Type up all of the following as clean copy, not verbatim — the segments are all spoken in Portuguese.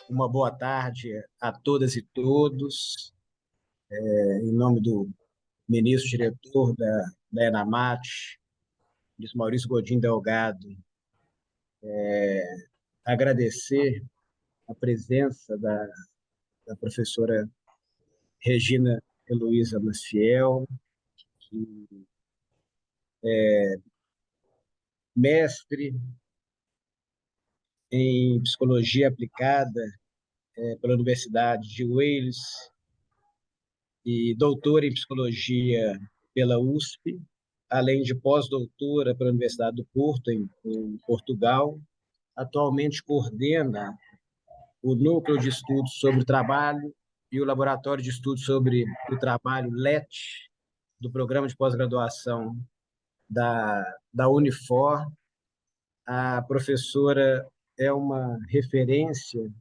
Uma boa tarde a todas e todos. Em nome do ministro-diretor da ENAMAT, ministro Maurício Godinho Delgado, agradecer a presença da professora Regina Heloísa Maciel, que mestre em Psicologia Aplicada pela Universidade de Wales e doutora em Psicologia pela USP, além de pós-doutora pela Universidade do Porto, em Portugal. Atualmente coordena o Núcleo de Estudos sobre o Trabalho e o Laboratório de Estudos sobre o Trabalho, LET, do Programa de Pós-Graduação da Unifor. A professora é uma referência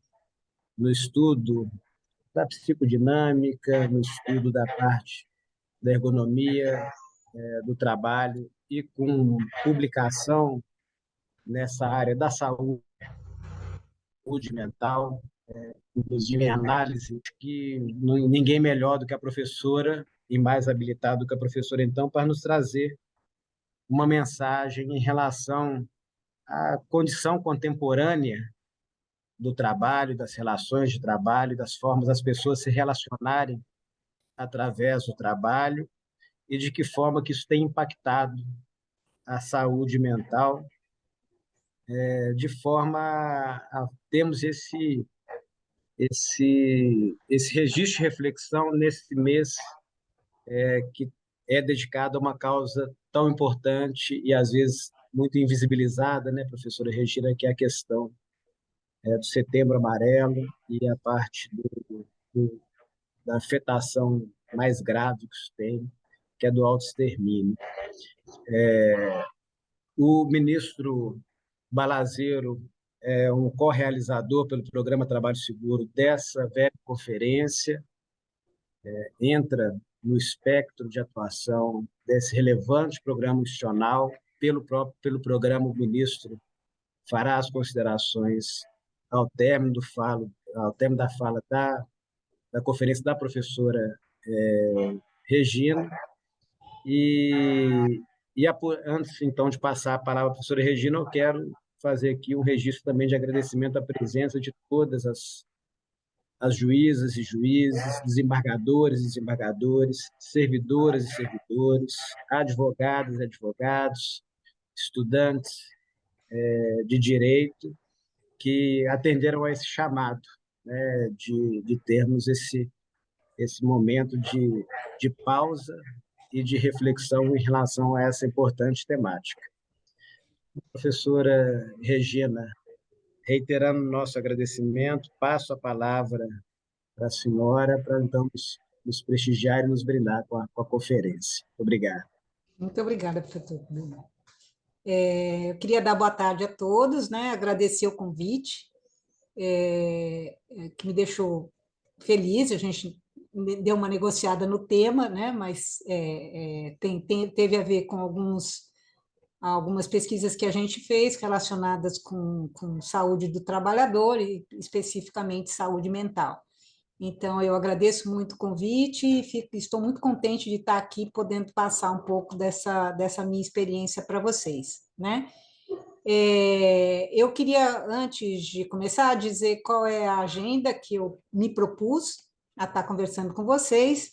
no estudo da psicodinâmica, no estudo da parte da ergonomia do trabalho e com publicação nessa área da saúde mental, inclusive em análise, que ninguém melhor do que a professora e mais habilitado do que a professora, então, para nos trazer uma mensagem em relação à condição contemporânea do trabalho, das relações de trabalho, das formas das pessoas se relacionarem através do trabalho e de que forma que isso tem impactado a saúde mental, de forma a termos esse registro de reflexão nesse mês que é dedicado a uma causa tão importante e às vezes muito invisibilizada, né, professora Regina, que é a questão do Setembro Amarelo e a parte do, da afetação mais grave que isso tem, que é do autoextermínio. O ministro Balazeiro é um co-realizador pelo Programa Trabalho Seguro dessa velha conferência, entra no espectro de atuação desse relevante programa institucional. Pelo programa, o ministro fará as considerações ao término, ao término da fala da conferência da professora Regina. E, antes, então, de passar a palavra à professora Regina, eu quero fazer aqui um registro também de agradecimento à presença de todas as juízas e juízes, desembargadores e desembargadores, servidoras e servidores, advogadas e advogados, estudantes de direito, que atenderam a esse chamado, né, de termos esse momento de pausa e de reflexão em relação a essa importante temática. Professora Regina, reiterando nosso agradecimento, passo a palavra para a senhora, para então nos prestigiar e nos brindar com a conferência. Obrigado. Muito obrigada, professor. Eu queria dar boa tarde a todos, né? Agradecer o convite, que me deixou feliz. A gente deu uma negociada no tema, né? Mas teve a ver com algumas pesquisas que a gente fez relacionadas com saúde do trabalhador e especificamente saúde mental. Então, eu agradeço muito o convite e estou muito contente de estar aqui podendo passar um pouco dessa minha experiência para vocês, né? Eu queria, antes de começar, dizer qual é a agenda que eu me propus a estar conversando com vocês.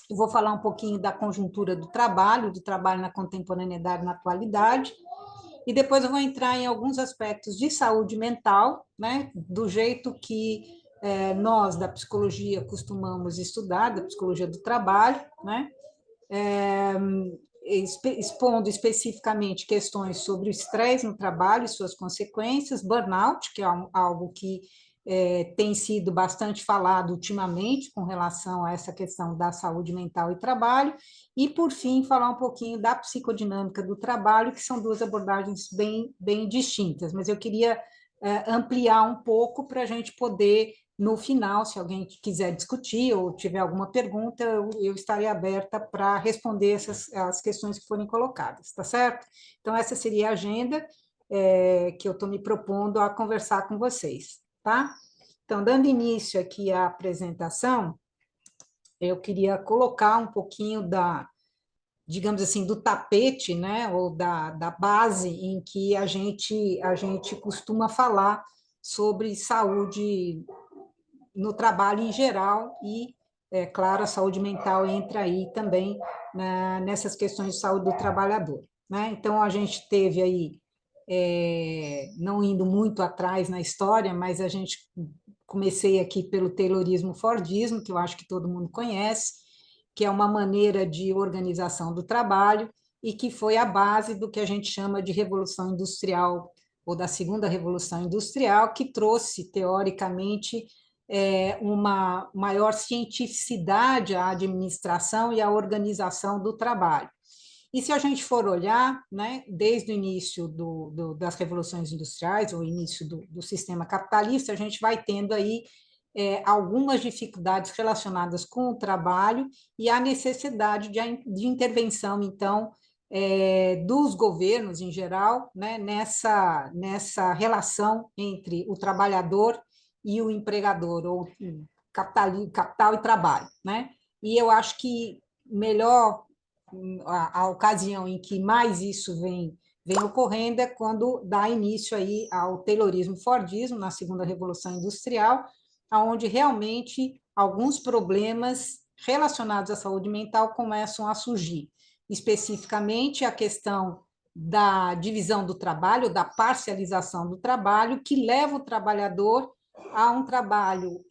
Eu vou falar um pouquinho da conjuntura do trabalho na contemporaneidade, na atualidade, e depois eu vou entrar em alguns aspectos de saúde mental, né, do jeito que nós, da psicologia, costumamos estudar, da psicologia do trabalho, né, expondo especificamente questões sobre o estresse no trabalho e suas consequências, burnout, que é algo que tem sido bastante falado ultimamente com relação a essa questão da saúde mental e trabalho, e, por fim, falar um pouquinho da psicodinâmica do trabalho, que são duas abordagens bem distintas, mas eu queria ampliar um pouco para a gente poder, no final, se alguém quiser discutir ou tiver alguma pergunta, eu estarei aberta para responder as questões que forem colocadas, tá certo? Então, essa seria a agenda que eu estou me propondo a conversar com vocês, tá? Então, dando início aqui à apresentação, eu queria colocar um pouquinho digamos assim, do tapete, né, ou da base em que a gente costuma falar sobre saúde no trabalho em geral e, é claro, a saúde mental entra aí também, né, nessas questões de saúde do trabalhador, né? Então, a gente teve aí, não indo muito atrás na história, mas a gente comecei aqui pelo Taylorismo-Fordismo, que eu acho que todo mundo conhece, que é uma maneira de organização do trabalho e que foi a base do que a gente chama de Revolução Industrial, ou da Segunda Revolução Industrial, que trouxe, teoricamente, uma maior cientificidade à administração e à organização do trabalho. E se a gente for olhar, né, desde o início das revoluções industriais, ou início do sistema capitalista, a gente vai tendo aí algumas dificuldades relacionadas com o trabalho e a necessidade de intervenção, então, dos governos em geral, né, nessa relação entre o trabalhador e o empregador, ou capital e trabalho, né? E eu acho que melhor a ocasião em que mais isso vem ocorrendo é quando dá início aí ao Taylorismo-Fordismo, na segunda Revolução Industrial, onde realmente alguns problemas relacionados à saúde mental começam a surgir. Especificamente, a questão da divisão do trabalho, da parcialização do trabalho, que leva o trabalhador a um trabalho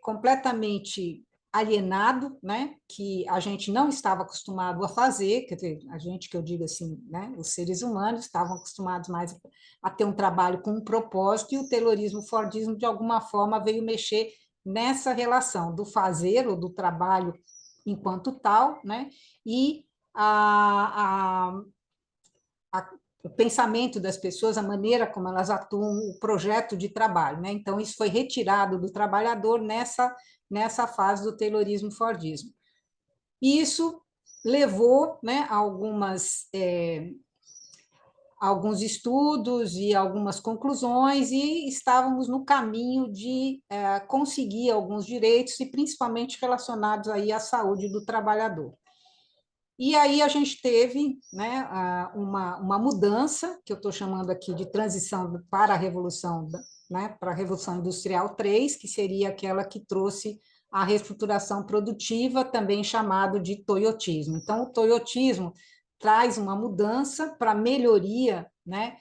completamente alienado, né, que a gente não estava acostumado a fazer, quer dizer, a gente que eu digo assim, né, os seres humanos estavam acostumados mais a ter um trabalho com um propósito, e o Taylorismo-Fordismo, de alguma forma, veio mexer nessa relação do fazer ou do trabalho enquanto tal, né, e o pensamento das pessoas, a maneira como elas atuam, o projeto de trabalho, né? Então, isso foi retirado do trabalhador nessa fase do Taylorismo-Fordismo. E isso levou, né, a alguns estudos e algumas conclusões, e estávamos no caminho de conseguir alguns direitos, e principalmente relacionados aí à saúde do trabalhador. E aí a gente teve, né, uma mudança, que eu estou chamando aqui de transição para a Revolução, né, para a Revolução Industrial 3, que seria aquela que trouxe a reestruturação produtiva, também chamado de toyotismo. Então, o toyotismo traz uma mudança para melhoria, né,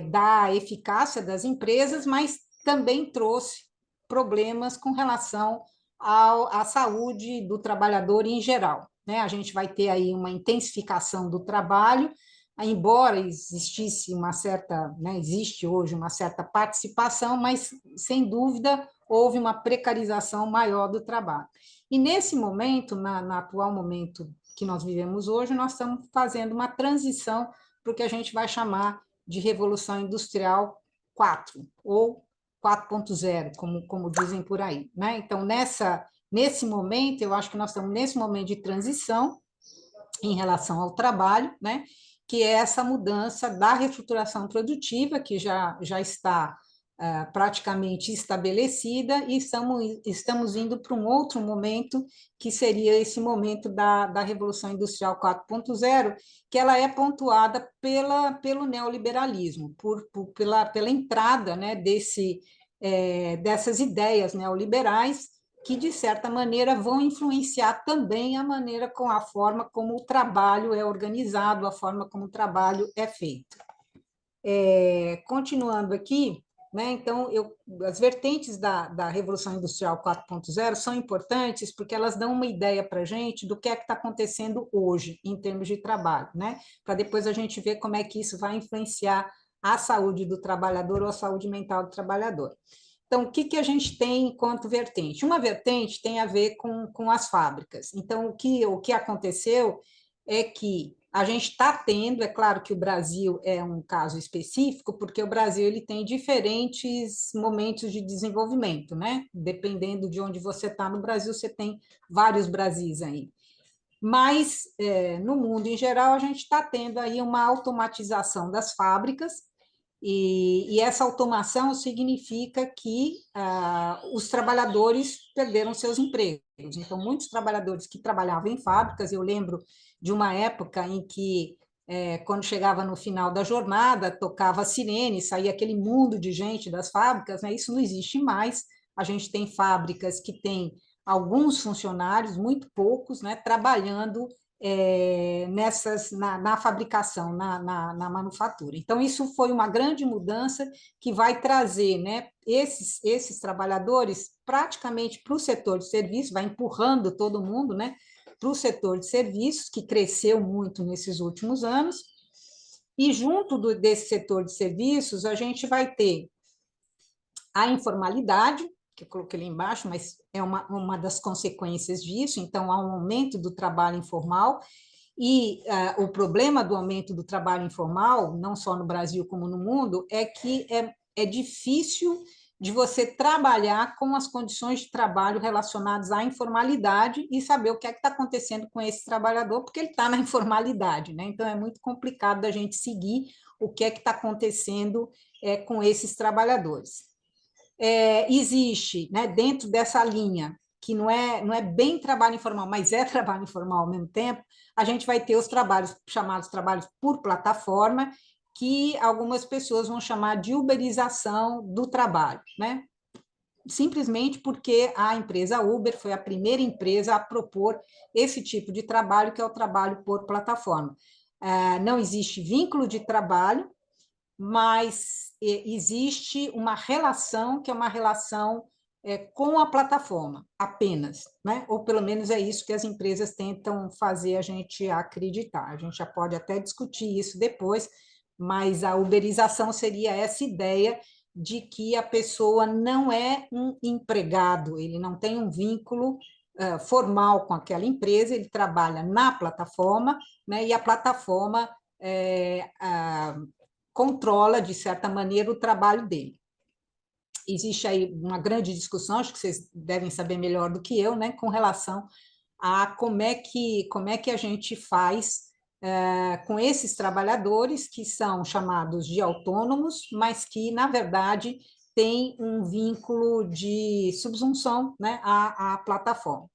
da eficácia das empresas, mas também trouxe problemas com relação à saúde do trabalhador em geral, né? A gente vai ter aí uma intensificação do trabalho, embora existisse uma certa, né, existe hoje uma certa participação, mas, sem dúvida, houve uma precarização maior do trabalho. E, nesse momento, no atual momento que nós vivemos hoje, nós estamos fazendo uma transição para o que a gente vai chamar de Revolução Industrial 4, ou 4.0, como dizem por aí, né? Então, nesse momento, eu acho que nós estamos nesse momento de transição em relação ao trabalho, né? Que é essa mudança da reestruturação produtiva, que já está praticamente estabelecida, e estamos indo para um outro momento, que seria esse momento da Revolução Industrial 4.0, que ela é pontuada pelo neoliberalismo, pela entrada, né, dessas ideias neoliberais, que, de certa maneira, vão influenciar também a forma como o trabalho é organizado, a forma como o trabalho é feito. Continuando aqui, né, então, as vertentes da Revolução Industrial 4.0 são importantes porque elas dão uma ideia para a gente do que é que está acontecendo hoje, em termos de trabalho, né, para depois a gente ver como é que isso vai influenciar a saúde do trabalhador ou a saúde mental do trabalhador. Então, o que a gente tem enquanto vertente? Uma vertente tem a ver com as fábricas. Então, o que aconteceu é que a gente está tendo, é claro que o Brasil é um caso específico, porque o Brasil ele tem diferentes momentos de desenvolvimento, né? Dependendo de onde você está no Brasil, você tem vários Brasis aí. Mas, no mundo em geral, a gente está tendo aí uma automatização das fábricas, E essa automação significa que os trabalhadores perderam seus empregos. Então, muitos trabalhadores que trabalhavam em fábricas, eu lembro de uma época em que, quando chegava no final da jornada, tocava a sirene, saía aquele mundo de gente das fábricas, né? Isso não existe mais. A gente tem fábricas que têm alguns funcionários, muito poucos, né, trabalhando na fabricação, na manufatura. Então, isso foi uma grande mudança que vai trazer, né, esses trabalhadores praticamente para o setor de serviços, vai empurrando todo mundo, né, para o setor de serviços, que cresceu muito nesses últimos anos, e junto desse setor de serviços, a gente vai ter a informalidade, que eu coloquei ali embaixo, mas é uma das consequências disso, então há um aumento do trabalho informal, e o problema do aumento do trabalho informal, não só no Brasil como no mundo, é que é difícil de você trabalhar com as condições de trabalho relacionadas à informalidade e saber o que é que está acontecendo com esse trabalhador, porque ele está na informalidade, né? Então é muito complicado da gente seguir o que é que está acontecendo com esses trabalhadores. Existe, né, dentro dessa linha, que não é bem trabalho informal, mas é trabalho informal ao mesmo tempo, a gente vai ter os trabalhos chamados trabalhos por plataforma, que algumas pessoas vão chamar de uberização do trabalho, né? Simplesmente porque a empresa Uber foi a primeira empresa a propor esse tipo de trabalho, que é o trabalho por plataforma. Não existe vínculo de trabalho, mas existe uma relação que é uma relação com a plataforma, apenas, né? Ou pelo menos é isso que as empresas tentam fazer a gente acreditar. A gente já pode até discutir isso depois, mas a uberização seria essa ideia de que a pessoa não é um empregado, ele não tem um vínculo formal com aquela empresa, ele trabalha na plataforma, né? E a plataforma controla, de certa maneira, o trabalho dele. Existe aí uma grande discussão, acho que vocês devem saber melhor do que eu, né, com relação a como é que a gente faz com esses trabalhadores que são chamados de autônomos, mas que, na verdade, têm um vínculo de subsunção, né, à plataforma.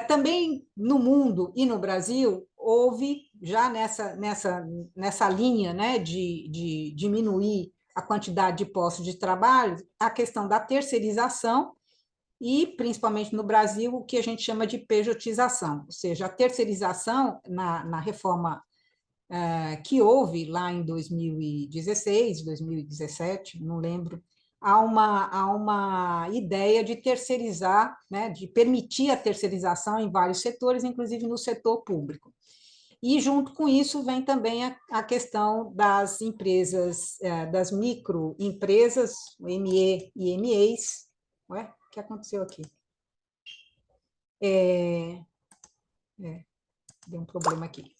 Também no mundo e no Brasil, houve, já nessa linha, né, de diminuir a quantidade de postos de trabalho, a questão da terceirização e, principalmente no Brasil, o que a gente chama de pejotização, ou seja, a terceirização na reforma que houve lá em 2016, 2017, não lembro, há uma ideia de terceirizar, né, de permitir a terceirização em vários setores, inclusive no setor público. E, junto com isso, vem também a questão das empresas, das microempresas, ME e MEs. Ué, o que aconteceu aqui? Deu um problema aqui.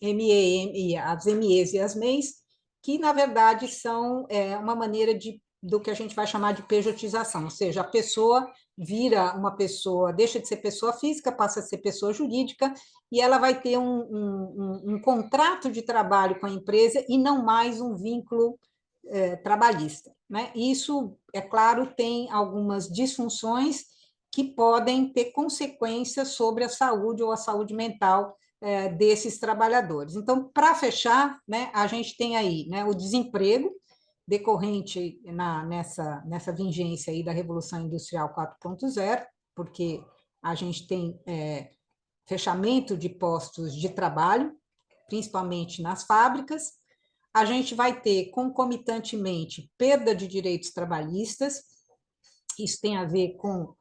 As MEs e as MEIs, que, na verdade, são uma maneira do que a gente vai chamar de pejotização, ou seja, a pessoa vira uma pessoa, deixa de ser pessoa física, passa a ser pessoa jurídica, e ela vai ter um contrato de trabalho com a empresa e não mais um vínculo trabalhista, né? Isso, é claro, tem algumas disfunções que podem ter consequências sobre a saúde ou a saúde mental desses trabalhadores. Então, para fechar, né, a gente tem aí, né, o desemprego decorrente nessa vigência aí da Revolução Industrial 4.0, porque a gente tem fechamento de postos de trabalho, principalmente nas fábricas. A gente vai ter, concomitantemente, perda de direitos trabalhistas. Isso tem a ver com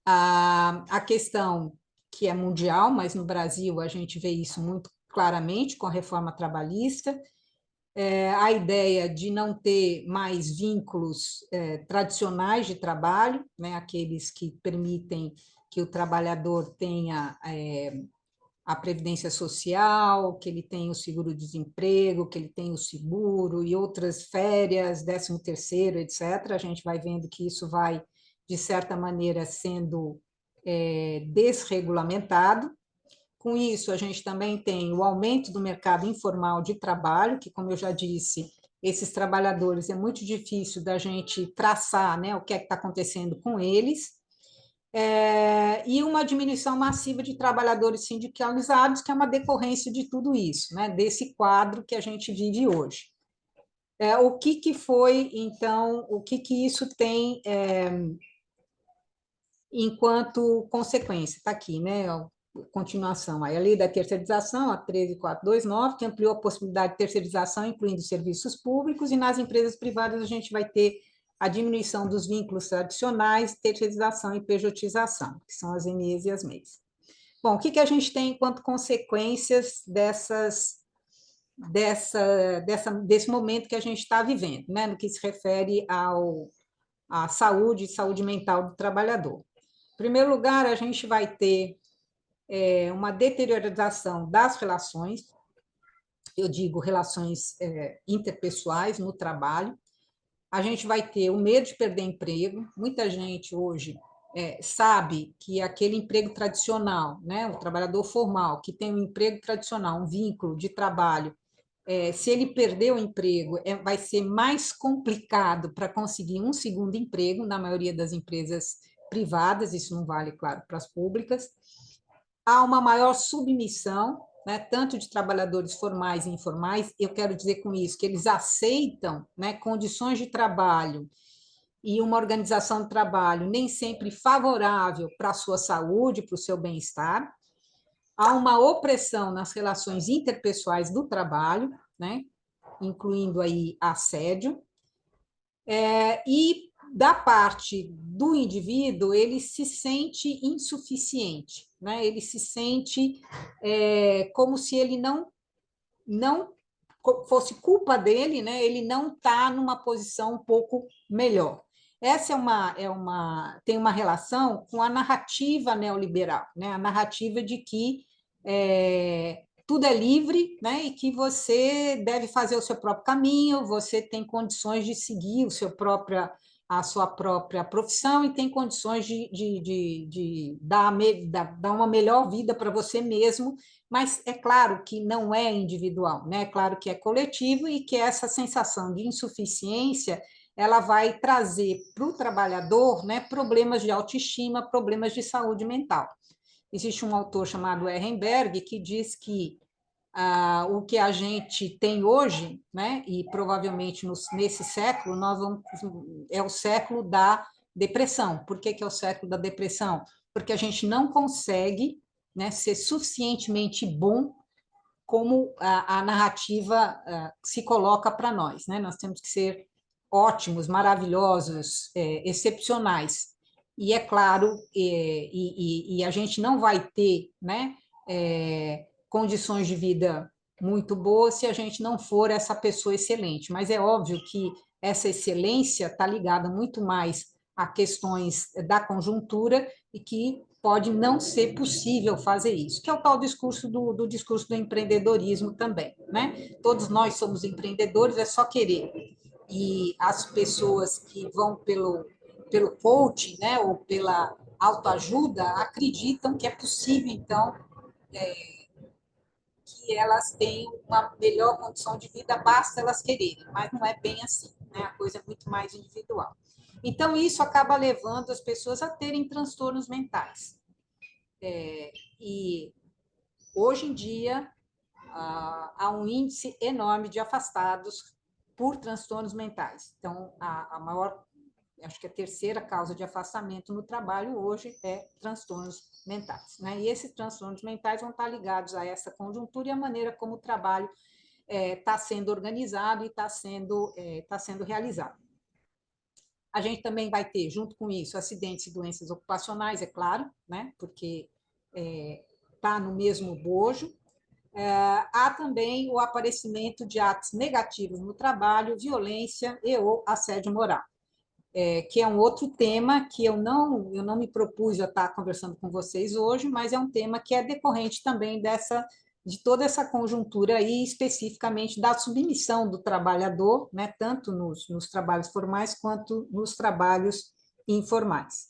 a questão que é mundial, mas no Brasil a gente vê isso muito claramente com a reforma trabalhista, a ideia de não ter mais vínculos tradicionais de trabalho, né, aqueles que permitem que o trabalhador tenha a previdência social, que ele tenha o seguro-desemprego, que ele tenha o seguro e outras férias, 13º, etc. A gente vai vendo que isso vai, de certa maneira, sendo desregulamentado. Com isso, a gente também tem o aumento do mercado informal de trabalho, que, como eu já disse, esses trabalhadores, é muito difícil da gente traçar, né, o que é que está acontecendo com eles, e uma diminuição massiva de trabalhadores sindicalizados, que é uma decorrência de tudo isso, né, desse quadro que a gente vive hoje. O que foi, então, o que isso tem enquanto consequência? Está aqui, né? A continuação. Aí, a lei da terceirização, a 13.429, que ampliou a possibilidade de terceirização, incluindo serviços públicos, e nas empresas privadas a gente vai ter a diminuição dos vínculos tradicionais, terceirização e pejotização, que são as MEs e as MEIs. Bom, o que a gente tem enquanto consequências desse momento que a gente está vivendo, né, no que se refere à saúde mental do trabalhador? Em primeiro lugar, a gente vai ter uma deteriorização das relações, eu digo relações interpessoais no trabalho. A gente vai ter o medo de perder emprego. Muita gente hoje sabe que aquele emprego tradicional, né, o trabalhador formal, que tem um emprego tradicional, um vínculo de trabalho, se ele perder o emprego, vai ser mais complicado para conseguir um segundo emprego, na maioria das empresas privadas, isso não vale, claro, para as públicas. Há uma maior submissão, né, tanto de trabalhadores formais e informais. Eu quero dizer com isso que eles aceitam, né, condições de trabalho e uma organização de trabalho nem sempre favorável para a sua saúde, para o seu bem-estar. Há uma opressão nas relações interpessoais do trabalho, né, incluindo aí assédio, e da parte do indivíduo, ele se sente insuficiente, né? Ele se sente como se ele não fosse culpa dele, né? Ele não está numa posição um pouco melhor. Essa tem uma relação com a narrativa neoliberal, né? A narrativa de que tudo é livre, né? E que você deve fazer o seu próprio caminho, você tem condições de seguir a sua própria profissão e tem condições de dar uma melhor vida para você mesmo, mas é claro que não é individual, né? É claro que é coletivo e que essa sensação de insuficiência ela vai trazer para o trabalhador, né, problemas de autoestima, problemas de saúde mental. Existe um autor chamado Ehrenberg que diz que o que a gente tem hoje, né, e provavelmente nesse século, é o século da depressão. Por que é o século da depressão? Porque a gente não consegue, né, ser suficientemente bom como a narrativa se coloca para nós, né? Nós temos que ser ótimos, maravilhosos, excepcionais. E é claro, e a gente não vai ter, né, condições de vida muito boas se a gente não for essa pessoa excelente. Mas é óbvio que essa excelência está ligada muito mais a questões da conjuntura e que pode não ser possível fazer isso, que é o tal discurso do discurso do empreendedorismo também, né? Todos nós somos empreendedores, é só querer. E as pessoas que vão pelo coaching, né, ou pela autoajuda, acreditam que é possível, então, que elas tenham uma melhor condição de vida, basta elas quererem, mas não é bem assim, né? A coisa é muito mais individual. Então, isso acaba levando as pessoas a terem transtornos mentais. E, hoje em dia, há um índice enorme de afastados por transtornos mentais. Então, a maior, acho que a terceira causa de afastamento no trabalho hoje é transtornos mentais, né? E esses transtornos mentais vão estar ligados a essa conjuntura e a maneira como o trabalho está sendo organizado e está sendo realizado. A gente também vai ter, junto com isso, acidentes e doenças ocupacionais, é claro, né? Porque está no mesmo bojo. Há também o aparecimento de atos negativos no trabalho, violência e ou assédio moral, que é um outro tema que eu não me propus a estar conversando com vocês hoje, mas é um tema que é decorrente também de toda essa conjuntura aí, especificamente da submissão do trabalhador, né, tanto nos trabalhos formais quanto nos trabalhos informais,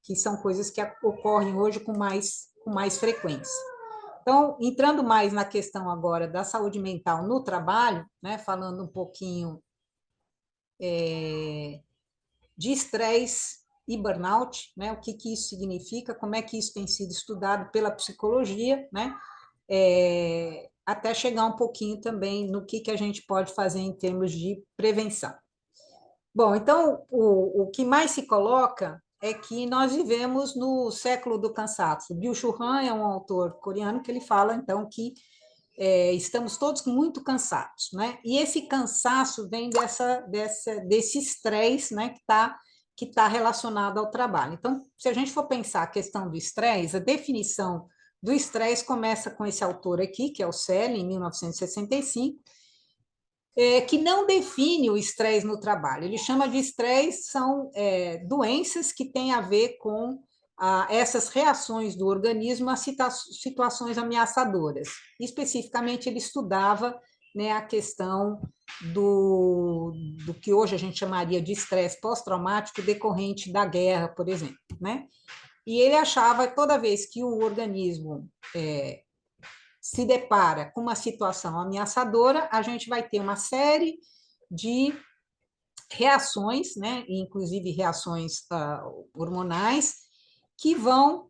que são coisas que ocorrem hoje com mais frequência. Então, entrando mais na questão agora da saúde mental no trabalho, né, falando um pouquinho de estresse e burnout, né, o que que isso significa, como é que isso tem sido estudado pela psicologia, né, até chegar um pouquinho também no que a gente pode fazer em termos de prevenção. Bom, então, o que mais se coloca é que nós vivemos no século do cansaço. Byung-Chul Han é um autor coreano que ele fala, então, que estamos todos muito cansados, né? E esse cansaço vem desse estresse, né, que tá relacionado ao trabalho. Então, se a gente for pensar a questão do estresse, a definição do estresse começa com esse autor aqui, que é o Selle, em 1965, que não define o estresse no trabalho. Ele chama de estresse, são doenças que têm a ver com essas reações do organismo a situações ameaçadoras. Especificamente, ele estudava, né, a questão do que hoje a gente chamaria de estresse pós-traumático decorrente da guerra, por exemplo, né? E ele achava que toda vez que o organismo se depara com uma situação ameaçadora, a gente vai ter uma série de reações, né, inclusive reações hormonais, que vão,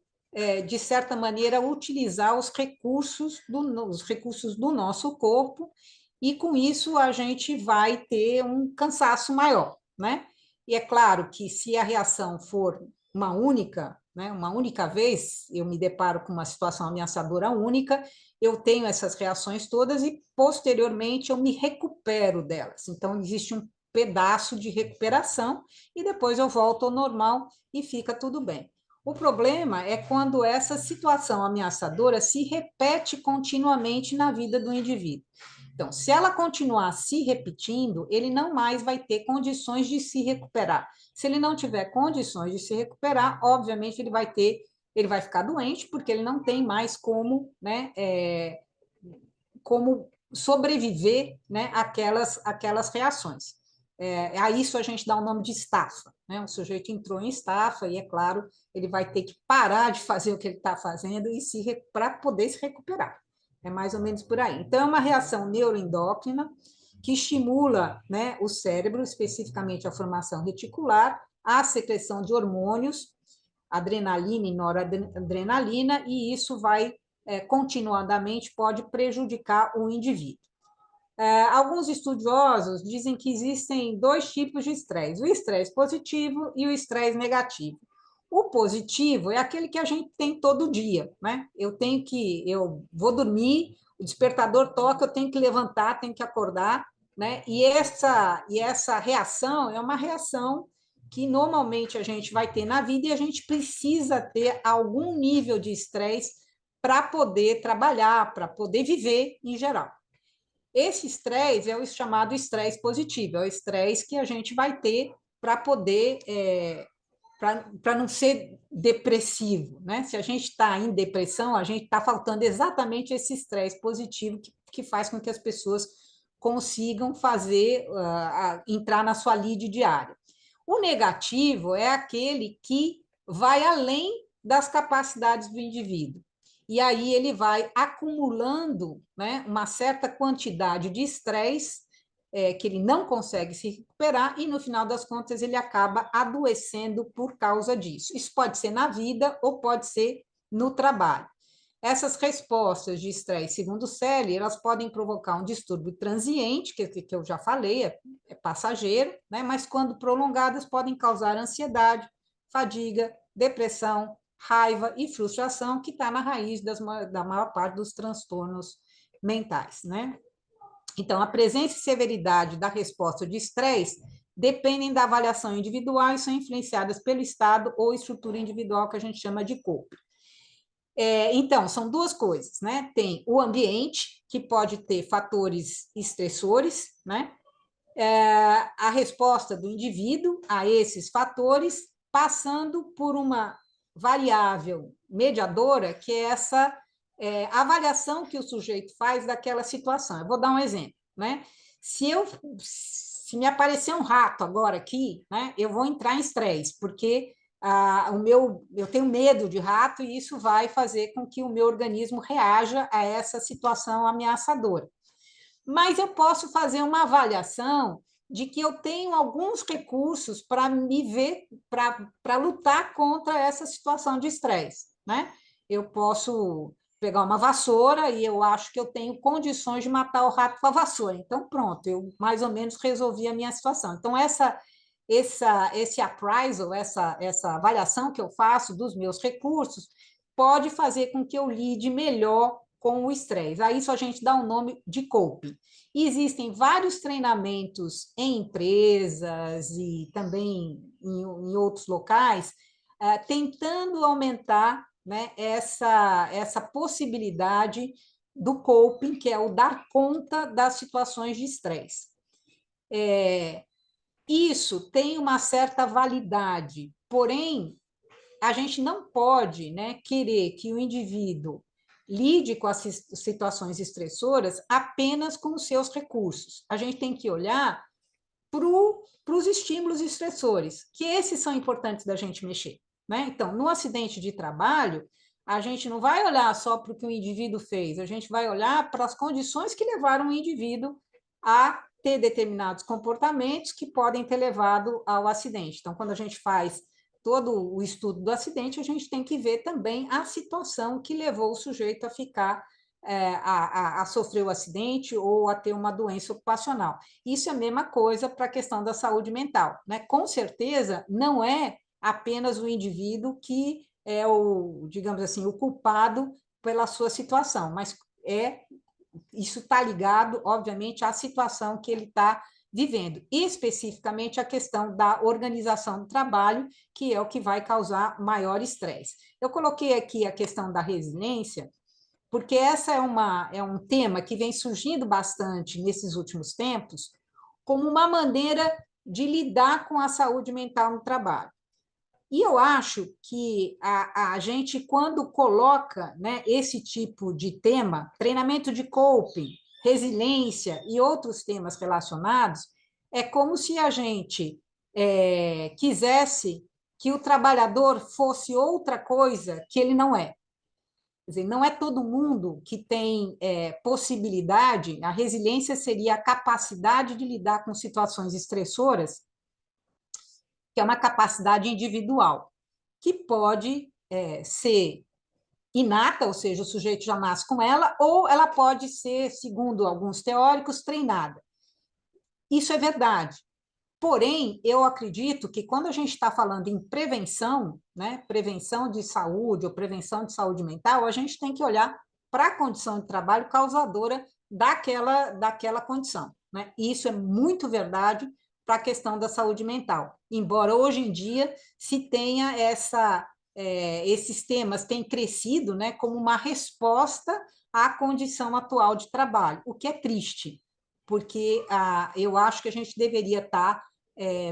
de certa maneira, utilizar os recursos do nosso corpo, e com isso a gente vai ter um cansaço maior, né? E é claro que se a reação for uma única, né, uma única vez, eu me deparo com uma situação ameaçadora única, eu tenho essas reações todas e, posteriormente, eu me recupero delas. Então, existe um pedaço de recuperação e depois eu volto ao normal e fica tudo bem. O problema é quando essa situação ameaçadora se repete continuamente na vida do indivíduo. Então, se ela continuar se repetindo, ele não mais vai ter condições de se recuperar. Se ele não tiver condições de se recuperar, obviamente ele vai ficar doente, porque ele não tem mais como, né, como sobreviver, né, àquelas reações. A isso a gente dá o nome de estafa, né? O sujeito entrou em estafa e, é claro, ele vai ter que parar de fazer o que ele está fazendo para poder se recuperar. É mais ou menos por aí. Então, é uma reação neuroendócrina que estimula, né, o cérebro, especificamente a formação reticular, a secreção de hormônios, adrenalina e noradrenalina, e isso vai continuadamente pode prejudicar o indivíduo. Alguns estudiosos dizem que existem dois tipos de estresse, o estresse positivo e o estresse negativo. O positivo é aquele que a gente tem todo dia, né? Eu vou dormir, o despertador toca, eu tenho que levantar, tenho que acordar, né? E essa reação é uma reação que normalmente a gente vai ter na vida e a gente precisa ter algum nível de estresse para poder trabalhar, para poder viver em geral. Esse estresse é o chamado estresse positivo, é o estresse que a gente vai ter para poder, para não ser depressivo, né? Se a gente está em depressão, a gente está faltando exatamente esse estresse positivo que faz com que as pessoas consigam fazer, entrar na sua lide diária. O negativo é aquele que vai além das capacidades do indivíduo. E aí ele vai acumulando, né, uma certa quantidade de estresse que ele não consegue se recuperar e, no final das contas, ele acaba adoecendo por causa disso. Isso pode ser na vida ou pode ser no trabalho. Essas respostas de estresse, segundo o Selle, elas podem provocar um distúrbio transiente, que eu já falei, é passageiro, né? Mas quando prolongadas podem causar ansiedade, fadiga, depressão, raiva e frustração, que está na raiz da maior parte dos transtornos mentais, né? Então, a presença e severidade da resposta de estresse dependem da avaliação individual e são influenciadas pelo estado ou estrutura individual que a gente chama de corpo. Então, são duas coisas, né? Tem o ambiente, que pode ter fatores estressores, né? A resposta do indivíduo a esses fatores, passando por uma variável mediadora, que é essa avaliação que o sujeito faz daquela situação. Eu vou dar um exemplo, né? Se me aparecer um rato agora aqui, né, eu vou entrar em estresse, porque eu tenho medo de rato e isso vai fazer com que o meu organismo reaja a essa situação ameaçadora. Mas eu posso fazer uma avaliação de que eu tenho alguns recursos para me ver, para lutar contra essa situação de estresse, né? Eu posso pegar uma vassoura e eu acho que eu tenho condições de matar o rato com a vassoura. Então, pronto, eu mais ou menos resolvi a minha situação. Então, esse appraisal, essa avaliação que eu faço dos meus recursos, pode fazer com que eu lide melhor com o estresse. A isso a gente dá o nome de coping. E existem vários treinamentos em empresas e também em outros locais, tentando aumentar, né, essa possibilidade do coping, que é o dar conta das situações de estresse. Isso tem uma certa validade, porém, a gente não pode, né, querer que o indivíduo lide com as situações estressoras apenas com os seus recursos. A gente tem que olhar para os estímulos estressores, que esses são importantes da gente mexer, né? Então, no acidente de trabalho, a gente não vai olhar só para o que o indivíduo fez, a gente vai olhar para as condições que levaram o indivíduo a ter determinados comportamentos que podem ter levado ao acidente. Então, quando a gente faz todo o estudo do acidente, a gente tem que ver também a situação que levou o sujeito a ficar, a sofrer o acidente ou a ter uma doença ocupacional. Isso é a mesma coisa para a questão da saúde mental, né? Com certeza, não é apenas o indivíduo que é o, digamos assim, o culpado pela sua situação, mas isso está ligado, obviamente, à situação que ele está vivendo, especificamente a questão da organização do trabalho, que é o que vai causar maior estresse. Eu coloquei aqui a questão da resiliência, porque essa é um tema que vem surgindo bastante nesses últimos tempos, como uma maneira de lidar com a saúde mental no trabalho. E eu acho que a gente, quando coloca, né, esse tipo de tema, treinamento de coping, resiliência e outros temas relacionados, é como se a gente quisesse que o trabalhador fosse outra coisa que ele não é. Quer dizer, não é todo mundo que tem possibilidade, a resiliência seria a capacidade de lidar com situações estressoras, que é uma capacidade individual, que pode ser inata, ou seja, o sujeito já nasce com ela, ou ela pode ser, segundo alguns teóricos, treinada. Isso é verdade. Porém, eu acredito que quando a gente está falando em prevenção, né, prevenção de saúde ou prevenção de saúde mental, a gente tem que olhar para a condição de trabalho causadora daquela condição, né? E isso é muito verdade para a questão da saúde mental. Embora hoje em dia se tenha esses temas têm crescido, né, como uma resposta à condição atual de trabalho, o que é triste, porque eu acho que a gente deveria estar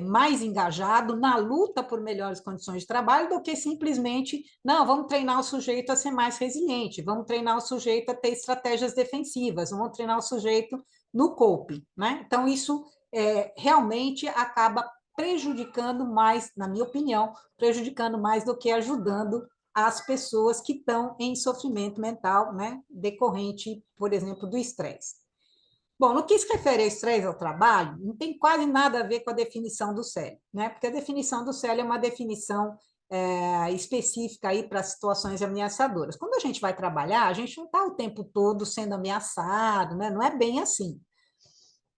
mais engajado na luta por melhores condições de trabalho do que simplesmente, não, vamos treinar o sujeito a ser mais resiliente, vamos treinar o sujeito a ter estratégias defensivas, vamos treinar o sujeito no coping, né? Então, isso realmente acaba prejudicando mais, na minha opinião, prejudicando mais do que ajudando as pessoas que estão em sofrimento mental, né, decorrente, por exemplo, do estresse. Bom, no que se refere a estresse ao trabalho, não tem quase nada a ver com a definição do CEL, né? Porque a definição do CEL é uma definição específica aí para situações ameaçadoras. Quando a gente vai trabalhar, a gente não está o tempo todo sendo ameaçado, né? Não é bem assim.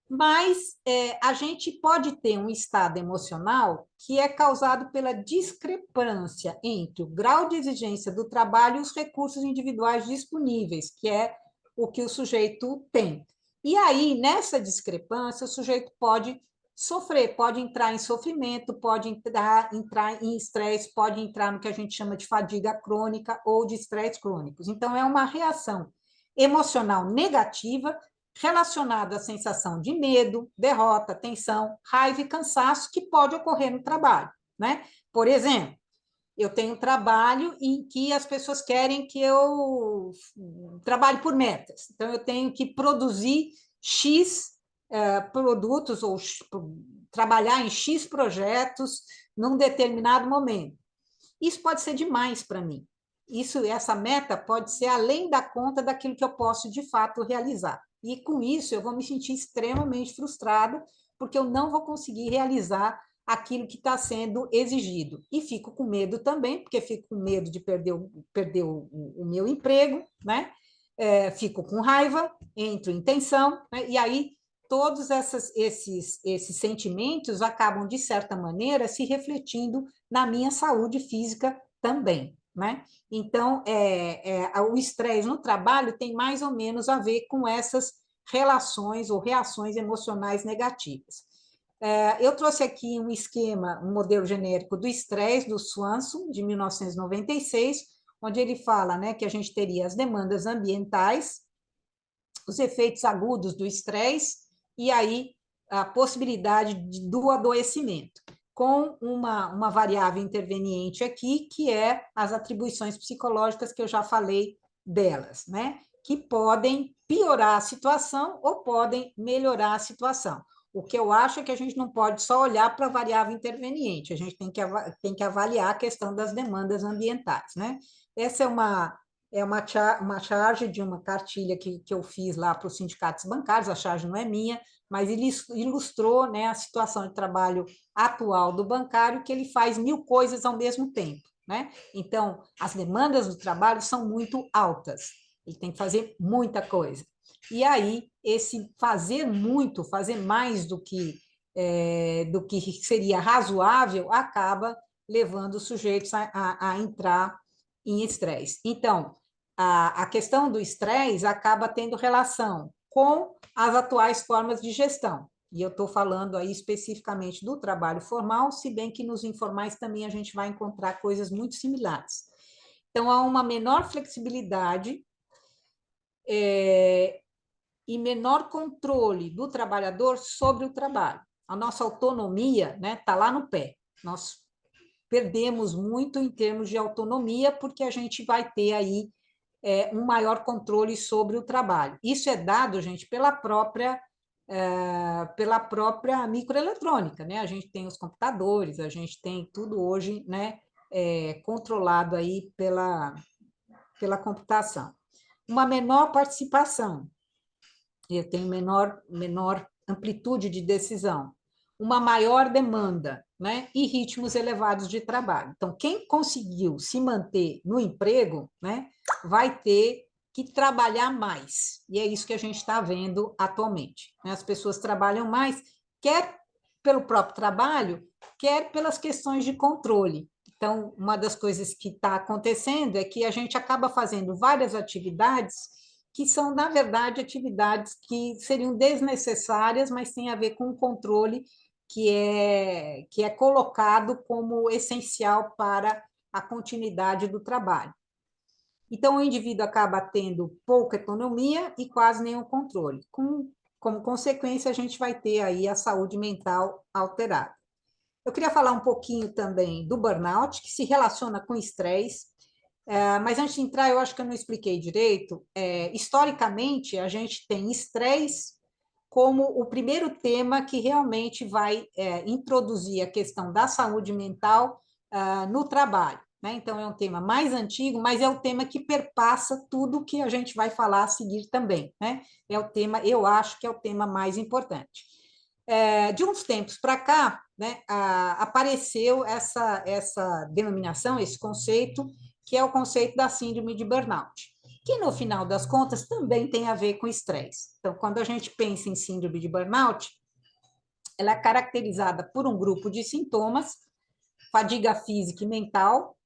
Mas a gente pode ter um estado emocional que é causado pela discrepância entre o grau de exigência do trabalho e os recursos individuais disponíveis, que é o que o sujeito tem. E aí, nessa discrepância, o sujeito pode sofrer, pode entrar em sofrimento, pode entrar em estresse, pode entrar no que a gente chama de fadiga crônica ou de estresse crônicos. Então, é uma reação emocional negativa relacionada à sensação de medo, derrota, tensão, raiva e cansaço que pode ocorrer no trabalho, né? Por exemplo, eu tenho um trabalho em que as pessoas querem que eu trabalhe por metas. Então, eu tenho que produzir X produtos ou trabalhar em X projetos num determinado momento. Isso pode ser demais para mim. Essa meta pode ser além da conta daquilo que eu posso de fato realizar. E com isso eu vou me sentir extremamente frustrada, porque eu não vou conseguir realizar aquilo que está sendo exigido. E fico com medo também, porque fico com medo de perder o meu emprego, né? Fico com raiva, entro em tensão, né? E aí todos esses sentimentos acabam, de certa maneira, se refletindo na minha saúde física também, né? Então, o estresse no trabalho tem mais ou menos a ver com essas relações ou reações emocionais negativas. Eu trouxe aqui um esquema, um modelo genérico do estresse, do Swanson, de 1996, onde ele fala, né, que a gente teria as demandas ambientais, os efeitos agudos do estresse, e aí a possibilidade do adoecimento, com uma variável interveniente aqui, que é as atribuições psicológicas que eu já falei delas, né? Que podem piorar a situação ou podem melhorar a situação. O que eu acho é que a gente não pode só olhar para a variável interveniente, a gente tem que avaliar a questão das demandas ambientais, né? Essa é uma charge de uma cartilha que eu fiz lá para os sindicatos bancários, a charge não é minha, mas ele ilustrou, né, a situação de trabalho atual do bancário, que ele faz 1000 coisas ao mesmo tempo, né? Então, as demandas do trabalho são muito altas, ele tem que fazer muita coisa. E aí, esse fazer muito, fazer mais do que seria razoável, acaba levando os sujeitos a entrar em estresse. Então, a questão do estresse acaba tendo relação com as atuais formas de gestão. E eu estou falando aí especificamente do trabalho formal, se bem que nos informais também a gente vai encontrar coisas muito similares. Então, há uma menor flexibilidade e menor controle do trabalhador sobre o trabalho. A nossa autonomia, né, está lá no pé. Nós perdemos muito em termos de autonomia, porque a gente vai ter aí um maior controle sobre o trabalho. Isso é dado, gente, pela própria microeletrônica, né? A gente tem os computadores, a gente tem tudo hoje, né, controlado aí pela computação. Uma menor participação, eu tenho menor amplitude de decisão, uma maior demanda, né, e ritmos elevados de trabalho. Então, quem conseguiu se manter no emprego, né, vai ter que trabalhar mais. E é isso que a gente está vendo atualmente. Né? As pessoas trabalham mais, quer pelo próprio trabalho, quer pelas questões de controle. Então, uma das coisas que está acontecendo é que a gente acaba fazendo várias atividades que são, na verdade, atividades que seriam desnecessárias, mas têm a ver com o controle que é colocado como essencial para a continuidade do trabalho. Então, o indivíduo acaba tendo pouca autonomia e quase nenhum controle. Como consequência, a gente vai ter aí a saúde mental alterada. Eu queria falar um pouquinho também do burnout, que se relaciona com estresse, mas antes de entrar, eu acho que eu não expliquei direito. Historicamente, a gente tem estresse como o primeiro tema que realmente vai introduzir a questão da saúde mental no trabalho. Né? Então, é um tema mais antigo, mas é o tema que perpassa tudo que a gente vai falar a seguir também. Né? É o tema, eu acho que é o tema mais importante. De uns tempos para cá, né, apareceu essa denominação, esse conceito, que é o conceito da síndrome de burnout, que no final das contas também tem a ver com estresse. Então, quando a gente pensa em síndrome de burnout, ela é caracterizada por um grupo de sintomas: fadiga física e mental,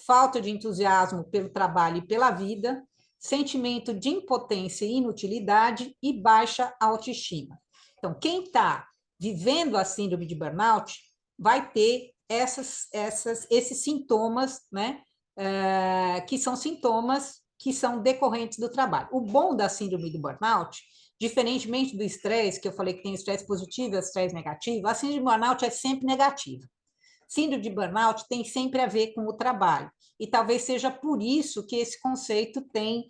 falta de entusiasmo pelo trabalho e pela vida, sentimento de impotência e inutilidade e baixa autoestima. Então, quem está vivendo a síndrome de burnout vai ter esses sintomas, né, que são sintomas que são decorrentes do trabalho. O bom da síndrome do burnout, diferentemente do estresse, que eu falei que tem estresse positivo e estresse negativo, a síndrome do burnout é sempre negativa. Síndrome de burnout tem sempre a ver com o trabalho. E talvez seja por isso que esse conceito tem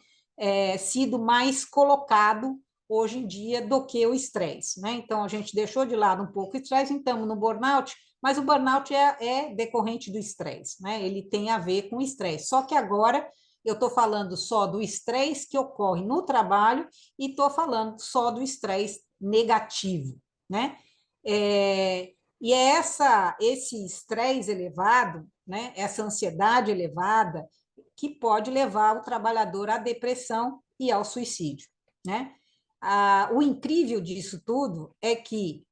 sido mais colocado hoje em dia do que o estresse, né? Então, a gente deixou de lado um pouco o estresse, então, no burnout, mas o burnout é decorrente do estresse, né? Ele tem a ver com o estresse. Só que agora eu estou falando só do estresse que ocorre no trabalho e estou falando só do estresse negativo, né? E é esse estresse elevado, né? Essa ansiedade elevada, que pode levar o trabalhador à depressão e ao suicídio, né? O incrível disso tudo é que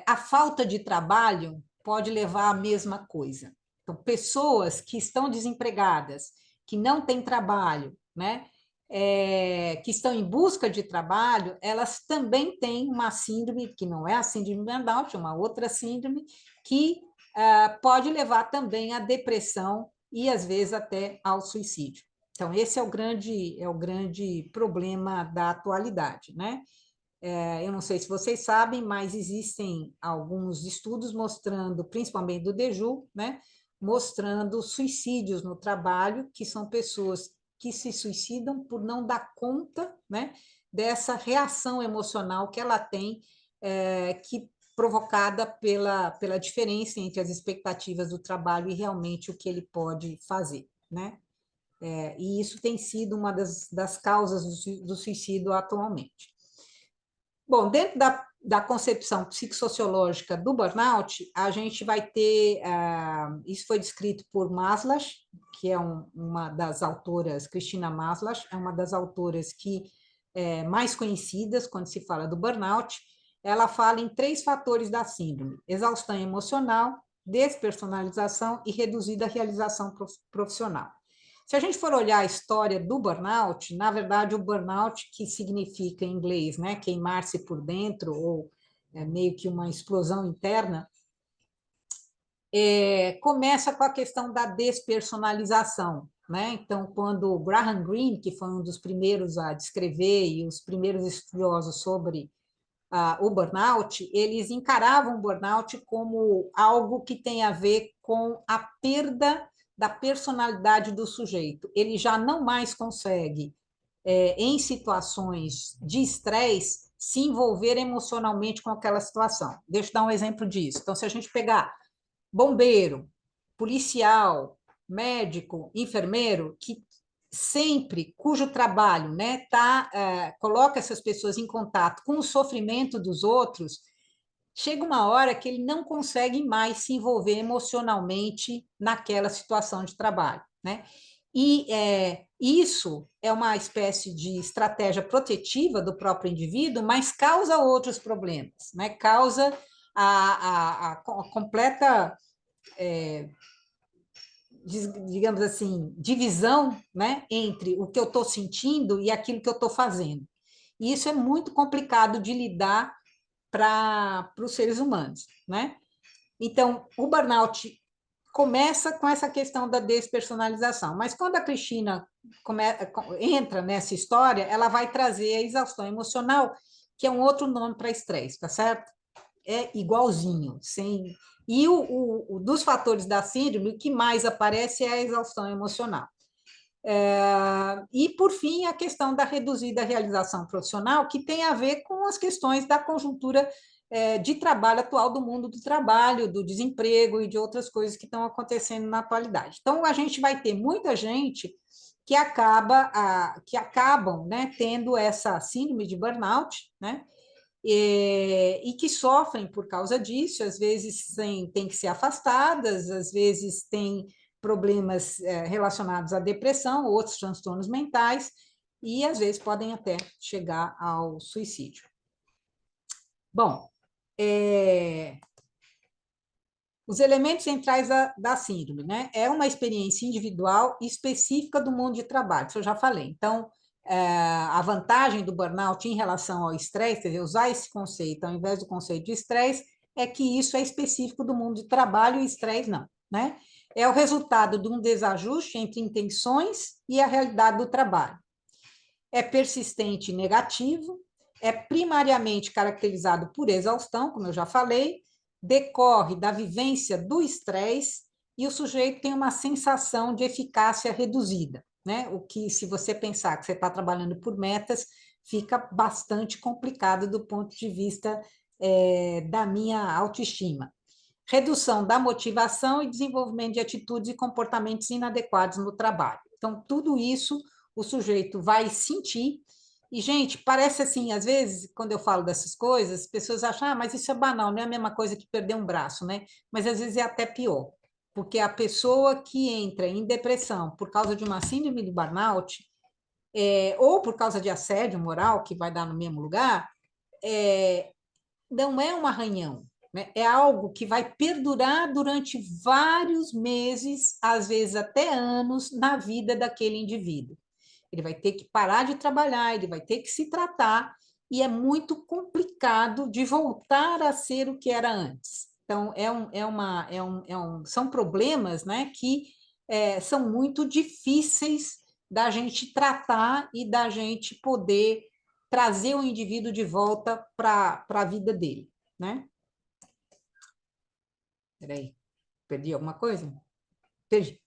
a falta de trabalho pode levar à mesma coisa. Então, pessoas que estão desempregadas, que não têm trabalho, né? Que estão em busca de trabalho, elas também têm uma síndrome, que não é a síndrome de burnout, é uma outra síndrome, que pode levar também à depressão e, às vezes, até ao suicídio. Então, esse é o grande problema da atualidade, né? Eu não sei se vocês sabem, mas existem alguns estudos mostrando, principalmente do DEJU, né, mostrando suicídios no trabalho, que são pessoas que se suicidam por não dar conta, né, dessa reação emocional que ela tem, que provocada pela diferença entre as expectativas do trabalho e realmente o que ele pode fazer, né? E isso tem sido uma das causas do suicídio atualmente. Bom, dentro da concepção psicossociológica do burnout, a gente vai ter, isso foi descrito por Maslow, que é uma das autoras, Cristina Maslow, é uma das autoras que mais conhecidas quando se fala do burnout. Ela fala em 3 fatores da síndrome: exaustão emocional, despersonalização e reduzida realização profissional. Se a gente for olhar a história do burnout, na verdade, o burnout, que significa em inglês, né, queimar-se por dentro, ou meio que uma explosão interna, começa com a questão da despersonalização, né? Então, quando o Graham Greene, que foi um dos primeiros a descrever e os primeiros estudiosos sobre o burnout, eles encaravam o burnout como algo que tem a ver com a perda da personalidade do sujeito. Ele já não mais consegue, em situações de estresse, se envolver emocionalmente com aquela situação. Deixa eu dar um exemplo disso. Então, se a gente pegar bombeiro, policial, médico, enfermeiro, que sempre, cujo trabalho, né, coloca essas pessoas em contato com o sofrimento dos outros, chega uma hora que ele não consegue mais se envolver emocionalmente naquela situação de trabalho, né? E isso é uma espécie de estratégia protetiva do próprio indivíduo, mas causa outros problemas, né? Causa a completa, digamos assim, divisão, né, entre o que eu estou sentindo e aquilo que eu estou fazendo. E isso é muito complicado de lidar para os seres humanos, né? Então, o burnout começa com essa questão da despersonalização, mas quando a Cristina entra nessa história, ela vai trazer a exaustão emocional, que é um outro nome para estresse, tá certo? É igualzinho, sem... E dos fatores da síndrome, o que mais aparece é a exaustão emocional. E, por fim, a questão da reduzida realização profissional, que tem a ver com as questões da conjuntura de trabalho atual do mundo do trabalho, do desemprego e de outras coisas que estão acontecendo na atualidade. Então, a gente vai ter muita gente que acabam, né, tendo essa síndrome de burnout, né, e que sofrem por causa disso, às vezes têm que ser afastadas, às vezes têm problemas relacionados à depressão, outros transtornos mentais, e às vezes podem até chegar ao suicídio. Bom, os elementos centrais da síndrome, né? É uma experiência individual específica do mundo de trabalho, isso eu já falei. Então, a vantagem do burnout em relação ao estresse, quer dizer, usar esse conceito ao invés do conceito de estresse, é que isso é específico do mundo de trabalho e estresse não, né? É o resultado de um desajuste entre intenções e a realidade do trabalho. É persistente e negativo, é primariamente caracterizado por exaustão, como eu já falei, decorre da vivência do estresse e o sujeito tem uma sensação de eficácia reduzida, né? O que, se você pensar que você está trabalhando por metas, fica bastante complicado do ponto de vista da minha autoestima. Redução da motivação e desenvolvimento de atitudes e comportamentos inadequados no trabalho. Então, tudo isso o sujeito vai sentir. E, gente, parece assim, às vezes, quando eu falo dessas coisas, as pessoas acham, mas isso é banal, não é a mesma coisa que perder um braço, né? Mas às vezes é até pior, porque a pessoa que entra em depressão por causa de uma síndrome do burnout, ou por causa de assédio moral, que vai dar no mesmo lugar, é, não é um arranhão, né? É algo que vai perdurar durante vários meses, às vezes até anos, na vida daquele indivíduo. Ele vai ter que parar de trabalhar, ele vai ter que se tratar, e é muito complicado de voltar a ser o que era antes. Então, são problemas, né, que são muito difíceis da gente tratar e da gente poder trazer o indivíduo de volta para a vida dele, né? Peraí, perdi alguma coisa? Perdi.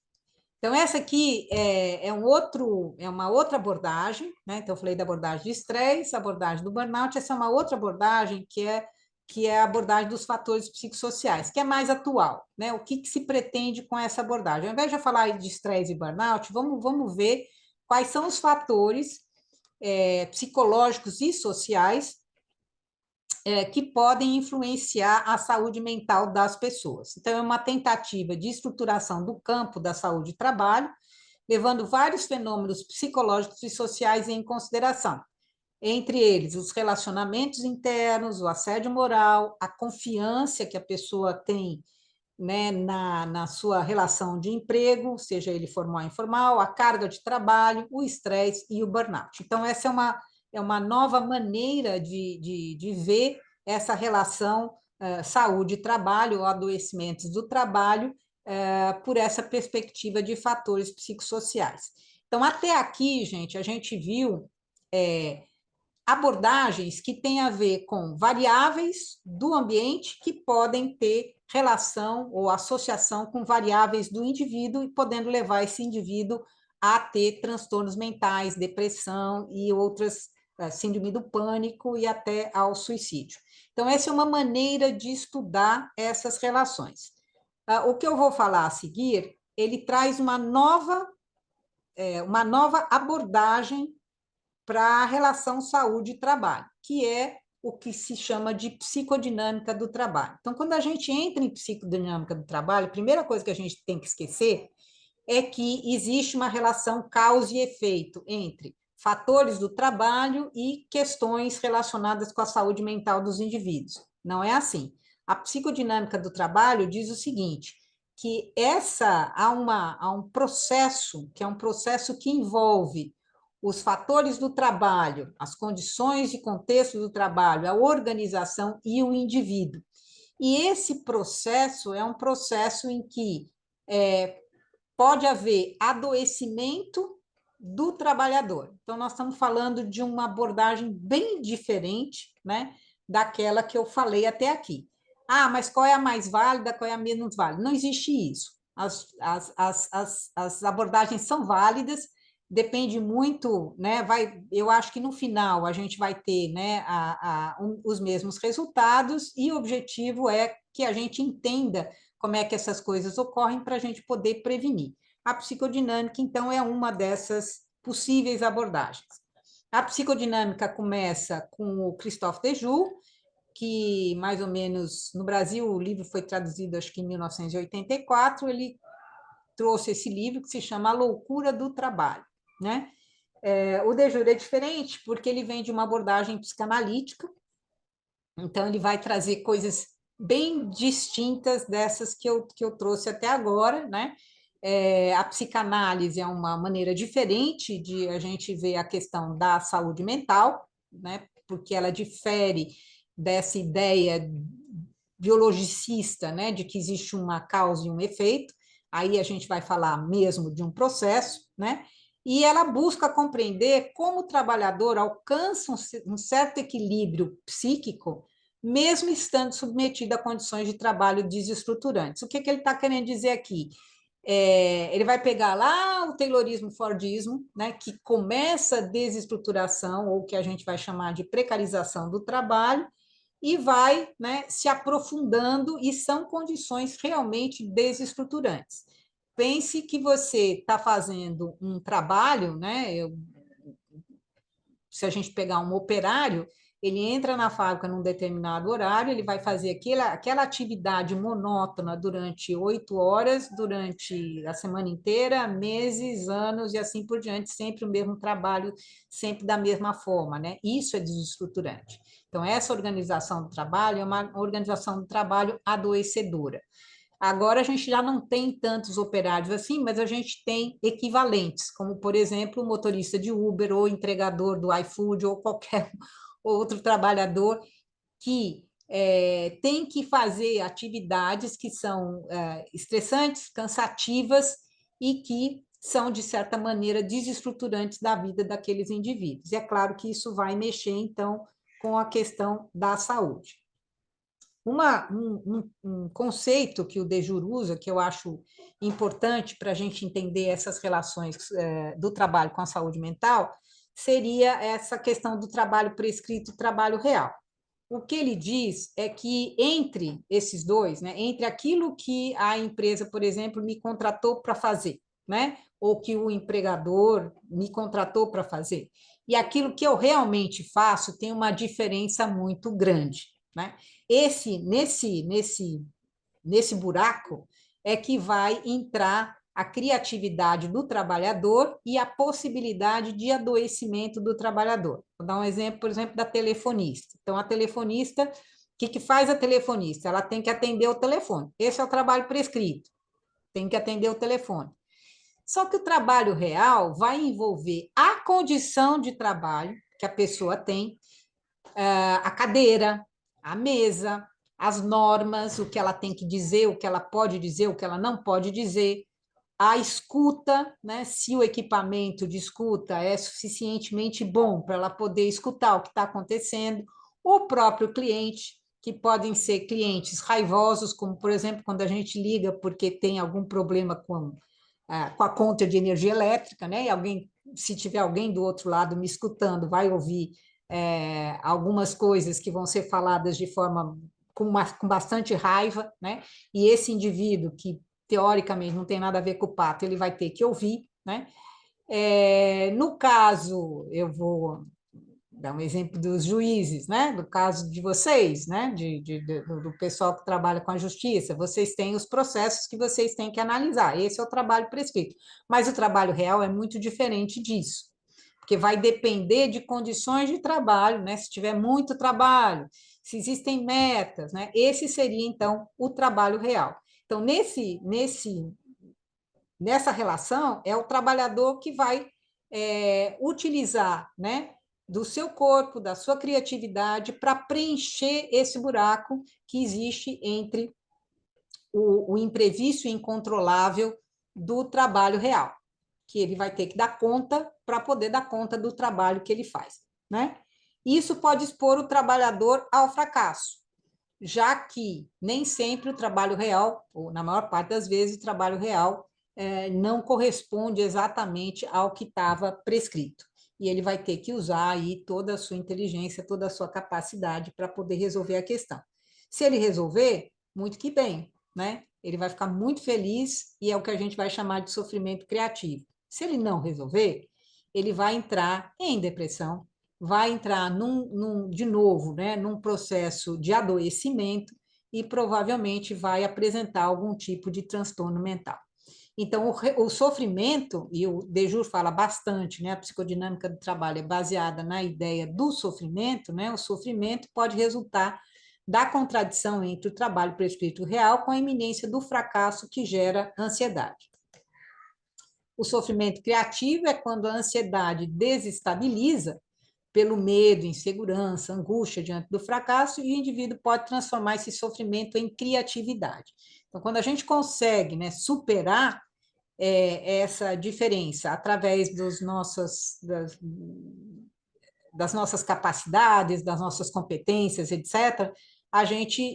Então, essa aqui é uma outra abordagem, né? Então, eu falei da abordagem de estresse, abordagem do burnout, essa é uma outra abordagem que é a abordagem dos fatores psicossociais, que é mais atual, né? O que se pretende com essa abordagem? Ao invés de eu falar de estresse e burnout, vamos ver quais são os fatores psicológicos e sociais que podem influenciar a saúde mental das pessoas. Então, é uma tentativa de estruturação do campo da saúde e trabalho, levando vários fenômenos psicológicos e sociais em consideração, entre eles os relacionamentos internos, o assédio moral, a confiança que a pessoa tem, né, na sua relação de emprego, seja ele formal ou informal, a carga de trabalho, o estresse e o burnout. Então, essa é uma nova maneira de ver essa relação saúde e trabalho, ou adoecimentos do trabalho, por essa perspectiva de fatores psicossociais. Então, até aqui, gente, a gente viu abordagens que têm a ver com variáveis do ambiente que podem ter relação ou associação com variáveis do indivíduo e podendo levar esse indivíduo a ter transtornos mentais, depressão e outras, síndrome do pânico e até ao suicídio. Então, essa é uma maneira de estudar essas relações. O que eu vou falar a seguir, ele traz uma nova abordagem para a relação saúde e trabalho, que é o que se chama de psicodinâmica do trabalho. Então, quando a gente entra em psicodinâmica do trabalho, a primeira coisa que a gente tem que esquecer é que existe uma relação causa e efeito entre fatores do trabalho e questões relacionadas com a saúde mental dos indivíduos. Não é assim. A psicodinâmica do trabalho diz o seguinte, que há um processo, que é um processo que envolve os fatores do trabalho, as condições e contexto do trabalho, a organização e o indivíduo. E esse processo é um processo em que pode haver adoecimento do trabalhador. Então, nós estamos falando de uma abordagem bem diferente, né, daquela que eu falei até aqui. Ah, mas qual é a mais válida, qual é a menos válida? Não existe isso. As abordagens são válidas, depende muito, né? Eu acho que no final a gente vai ter, né, os mesmos resultados, e o objetivo é que a gente entenda como é que essas coisas ocorrem para a gente poder prevenir. A psicodinâmica, então, é uma dessas possíveis abordagens. A psicodinâmica começa com o Christophe Dejoux, que mais ou menos no Brasil o livro foi traduzido acho que em 1984, ele trouxe esse livro que se chama A Loucura do Trabalho, né? O Dejoux é diferente porque ele vem de uma abordagem psicanalítica, então ele vai trazer coisas bem distintas dessas que eu trouxe até agora, né? A psicanálise é uma maneira diferente de a gente ver a questão da saúde mental, né? Porque ela difere dessa ideia biologicista, né? De que existe uma causa e um efeito. Aí a gente vai falar mesmo de um processo, né? E ela busca compreender como o trabalhador alcança um certo equilíbrio psíquico, mesmo estando submetido a condições de trabalho desestruturantes. O que ele está querendo dizer aqui? Ele vai pegar lá o Taylorismo, Fordismo, né, que começa a desestruturação, ou que a gente vai chamar de precarização do trabalho, e vai, né, se aprofundando, e são condições realmente desestruturantes. Pense que você está fazendo um trabalho, né, se a gente pegar um operário, ele entra na fábrica num determinado horário, ele vai fazer aquela atividade monótona durante 8 horas, durante a semana inteira, meses, anos e assim por diante, sempre o mesmo trabalho, sempre da mesma forma, né? Isso é desestruturante. Então, essa organização do trabalho é uma organização do trabalho adoecedora. Agora a gente já não tem tantos operários assim, mas a gente tem equivalentes, como, por exemplo, o motorista de Uber ou entregador do iFood ou qualquer outro trabalhador que tem que fazer atividades que são estressantes, cansativas e que são, de certa maneira, desestruturantes da vida daqueles indivíduos. E é claro que isso vai mexer, então, com a questão da saúde. Um conceito que o De Jure usa, que eu acho importante para a gente entender essas relações do trabalho com a saúde mental, seria essa questão do trabalho prescrito e trabalho real. O que ele diz é que entre esses dois, né, entre aquilo que a empresa, por exemplo, me contratou para fazer, né, ou que o empregador me contratou para fazer, e aquilo que eu realmente faço, tem uma diferença muito grande, né? Nesse buraco é que vai entrar a criatividade do trabalhador e a possibilidade de adoecimento do trabalhador. Vou dar um exemplo, por exemplo, da telefonista. Então, a telefonista, o que faz a telefonista? Ela tem que atender o telefone. Esse é o trabalho prescrito, tem que atender o telefone. Só que o trabalho real vai envolver a condição de trabalho que a pessoa tem, a cadeira, a mesa, as normas, o que ela tem que dizer, o que ela pode dizer, o que ela não pode dizer, a escuta, né? Se o equipamento de escuta é suficientemente bom para ela poder escutar o que está acontecendo, o próprio cliente, que podem ser clientes raivosos, como, por exemplo, quando a gente liga porque tem algum problema com a conta de energia elétrica, né? E alguém, se tiver alguém do outro lado me escutando, vai ouvir algumas coisas que vão ser faladas de forma com bastante raiva, né? E esse indivíduo que teoricamente não tem nada a ver com o pato, ele vai ter que ouvir, né? No caso, eu vou dar um exemplo dos juízes, né? Do caso de vocês, né? Do pessoal que trabalha com a justiça, vocês têm os processos que vocês têm que analisar. Esse é o trabalho prescrito. Mas o trabalho real é muito diferente disso, porque vai depender de condições de trabalho, né? Se tiver muito trabalho, se existem metas, né? Esse seria então o trabalho real. Então, nessa relação, é o trabalhador que vai utilizar, né, do seu corpo, da sua criatividade, para preencher esse buraco que existe entre o imprevisto e incontrolável do trabalho real, que ele vai ter que dar conta para poder dar conta do trabalho que ele faz, né? Isso pode expor o trabalhador ao fracasso, já que nem sempre o trabalho real, ou na maior parte das vezes, o trabalho real não corresponde exatamente ao que estava prescrito. E ele vai ter que usar aí toda a sua inteligência, toda a sua capacidade para poder resolver a questão. Se ele resolver, muito que bem, né? Ele vai ficar muito feliz e é o que a gente vai chamar de sofrimento criativo. Se ele não resolver, ele vai entrar em depressão, vai entrar de novo, né, num processo de adoecimento e provavelmente vai apresentar algum tipo de transtorno mental. Então, o sofrimento, e o De Jure fala bastante, né, a psicodinâmica do trabalho é baseada na ideia do sofrimento, né, o sofrimento pode resultar da contradição entre o trabalho prescrito real com a iminência do fracasso que gera ansiedade. O sofrimento criativo é quando a ansiedade desestabiliza pelo medo, insegurança, angústia diante do fracasso, e o indivíduo pode transformar esse sofrimento em criatividade. Então, quando a gente consegue, né, superar essa diferença através das nossas capacidades, das nossas competências, etc.,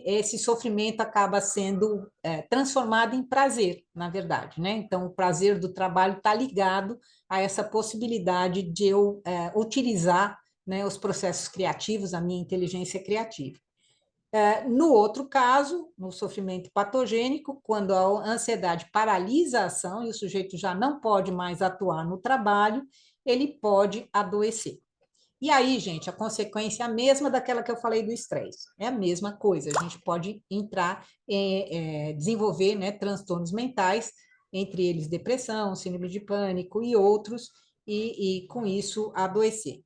esse sofrimento acaba sendo transformado em prazer, na verdade, né? Então, o prazer do trabalho está ligado a essa possibilidade de eu utilizar, né, os processos criativos, a minha inteligência criativa. No outro caso, no sofrimento patogênico, quando a ansiedade paralisa a ação e o sujeito já não pode mais atuar no trabalho, ele pode adoecer. E aí, gente, a consequência é a mesma daquela que eu falei do estresse. É a mesma coisa. A gente pode entrar, desenvolver, né, transtornos mentais, entre eles depressão, síndrome de pânico e outros, e com isso adoecer.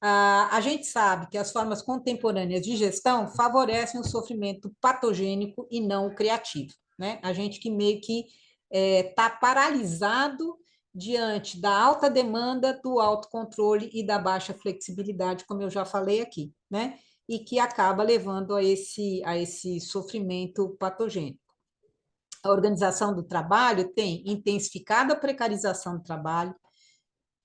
A gente sabe que as formas contemporâneas de gestão favorecem o sofrimento patogênico e não o criativo, né? A gente que meio que está paralisado diante da alta demanda, do autocontrole e da baixa flexibilidade, como eu já falei aqui, né? E que acaba levando a esse sofrimento patogênico. A organização do trabalho tem intensificado a precarização do trabalho,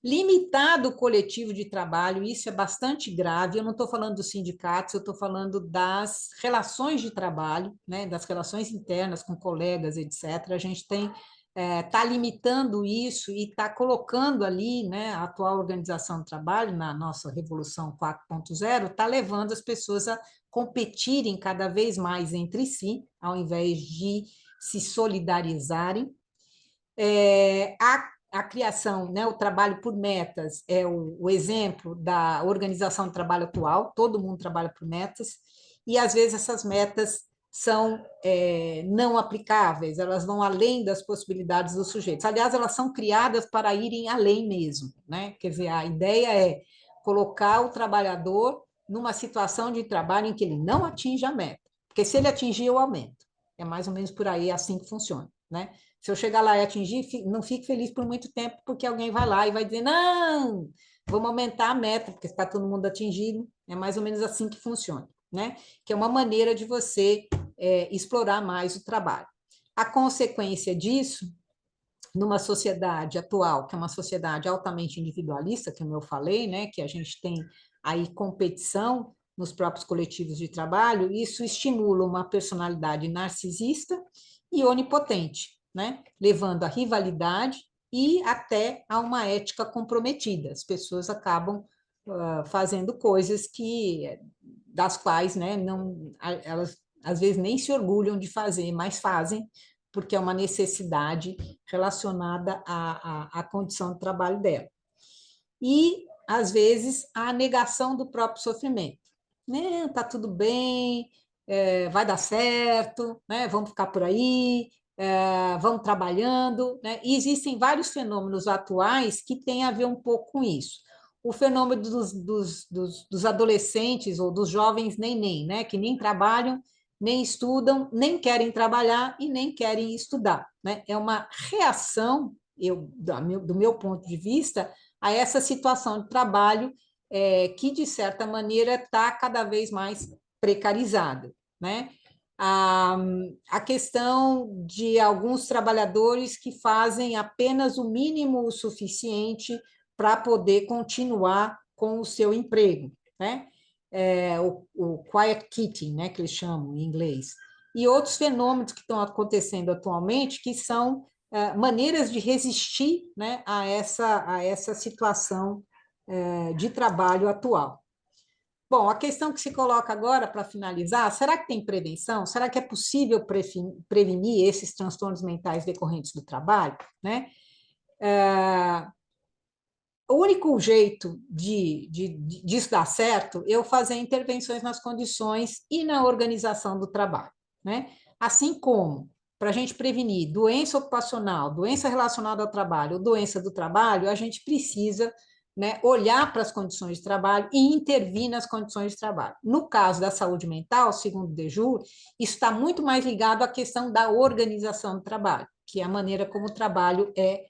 limitado o coletivo de trabalho, isso é bastante grave. Eu não estou falando dos sindicatos, eu estou falando das relações de trabalho, né, das relações internas com colegas, etc. A gente está limitando isso e está colocando ali, né, a atual organização do trabalho, na nossa Revolução 4.0, está levando as pessoas a competirem cada vez mais entre si, ao invés de se solidarizarem. A criação, né, o trabalho por metas é o exemplo da organização do trabalho atual, todo mundo trabalha por metas, e às vezes essas metas são não aplicáveis, elas vão além das possibilidades dos sujeitos. Aliás, elas são criadas para irem além mesmo, né? Quer dizer, a ideia é colocar o trabalhador numa situação de trabalho em que ele não atinja a meta, porque se ele atingir, eu aumento. É mais ou menos por aí, assim que funciona, né? Se eu chegar lá e atingir, não fique feliz por muito tempo, porque alguém vai lá e vai dizer, não, vamos aumentar a meta, porque está todo mundo atingindo. É mais ou menos assim que funciona, né? Que é uma maneira de você explorar mais o trabalho. A consequência disso, numa sociedade atual, que é uma sociedade altamente individualista, como eu falei, né? Que a gente tem aí competição nos próprios coletivos de trabalho, isso estimula uma personalidade narcisista e onipotente, né? Levando à rivalidade e até a uma ética comprometida. As pessoas acabam fazendo coisas das quais, né, não, elas às vezes nem se orgulham de fazer, mas fazem porque é uma necessidade relacionada à condição de trabalho dela. E, às vezes, a negação do próprio sofrimento. Né? Tá tudo bem, vai dar certo, né? Vamos ficar por aí, vamos trabalhando. Né? E existem vários fenômenos atuais que têm a ver um pouco com isso. O fenômeno dos adolescentes ou dos jovens neném, né? Que nem trabalham, nem estudam, nem querem trabalhar e nem querem estudar. Né? É uma reação, do meu ponto de vista, a essa situação de trabalho que, de certa maneira, está cada vez mais precarizada. Né? A questão de alguns trabalhadores que fazem apenas o mínimo o suficiente para poder continuar com o seu emprego, né? O quiet quitting, né, que eles chamam em inglês, e outros fenômenos que estão acontecendo atualmente, que são maneiras de resistir, né, a essa situação de trabalho atual. Bom, a questão que se coloca agora, para finalizar, será que tem prevenção? Será que é possível prevenir esses transtornos mentais decorrentes do trabalho? Né? O único jeito disso dar certo é eu fazer intervenções nas condições e na organização do trabalho. Né? Assim como, para a gente prevenir doença ocupacional, doença relacionada ao trabalho, doença do trabalho, a gente precisa, né, olhar para as condições de trabalho e intervir nas condições de trabalho. No caso da saúde mental, segundo o Dejour, isso está muito mais ligado à questão da organização do trabalho, que é a maneira como o trabalho é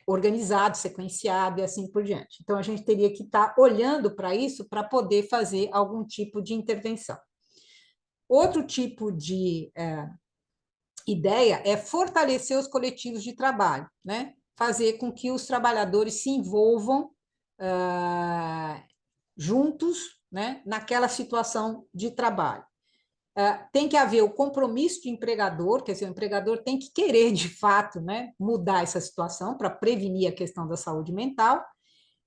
organizado, sequenciado e assim por diante. Então, a gente teria que estar olhando para isso para poder fazer algum tipo de intervenção. Outro tipo de ideia é fortalecer os coletivos de trabalho, né? Fazer com que os trabalhadores se envolvam juntos né, naquela situação de trabalho. Tem que haver o compromisso do empregador, quer dizer, o empregador tem que querer, de fato, né, mudar essa situação para prevenir a questão da saúde mental.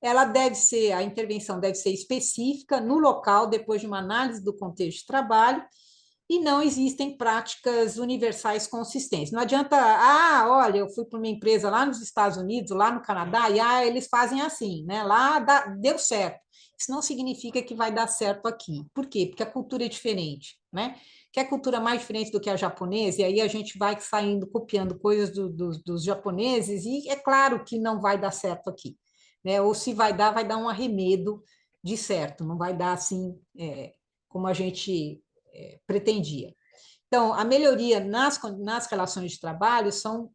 A intervenção deve ser específica, no local, depois de uma análise do contexto de trabalho, e não existem práticas universais consistentes. Não adianta, olha, eu fui para uma empresa lá nos Estados Unidos, lá no Canadá, e eles fazem assim, né? Lá deu certo. Isso não significa que vai dar certo aqui. Por quê? Porque a cultura é diferente, né? Que a cultura mais diferente do que a japonesa, e aí a gente vai saindo, copiando coisas dos japoneses, e é claro que não vai dar certo aqui, né? Ou se vai dar um arremedo de certo, não vai dar assim, como a gente pretendia. Então, a melhoria nas relações de trabalho são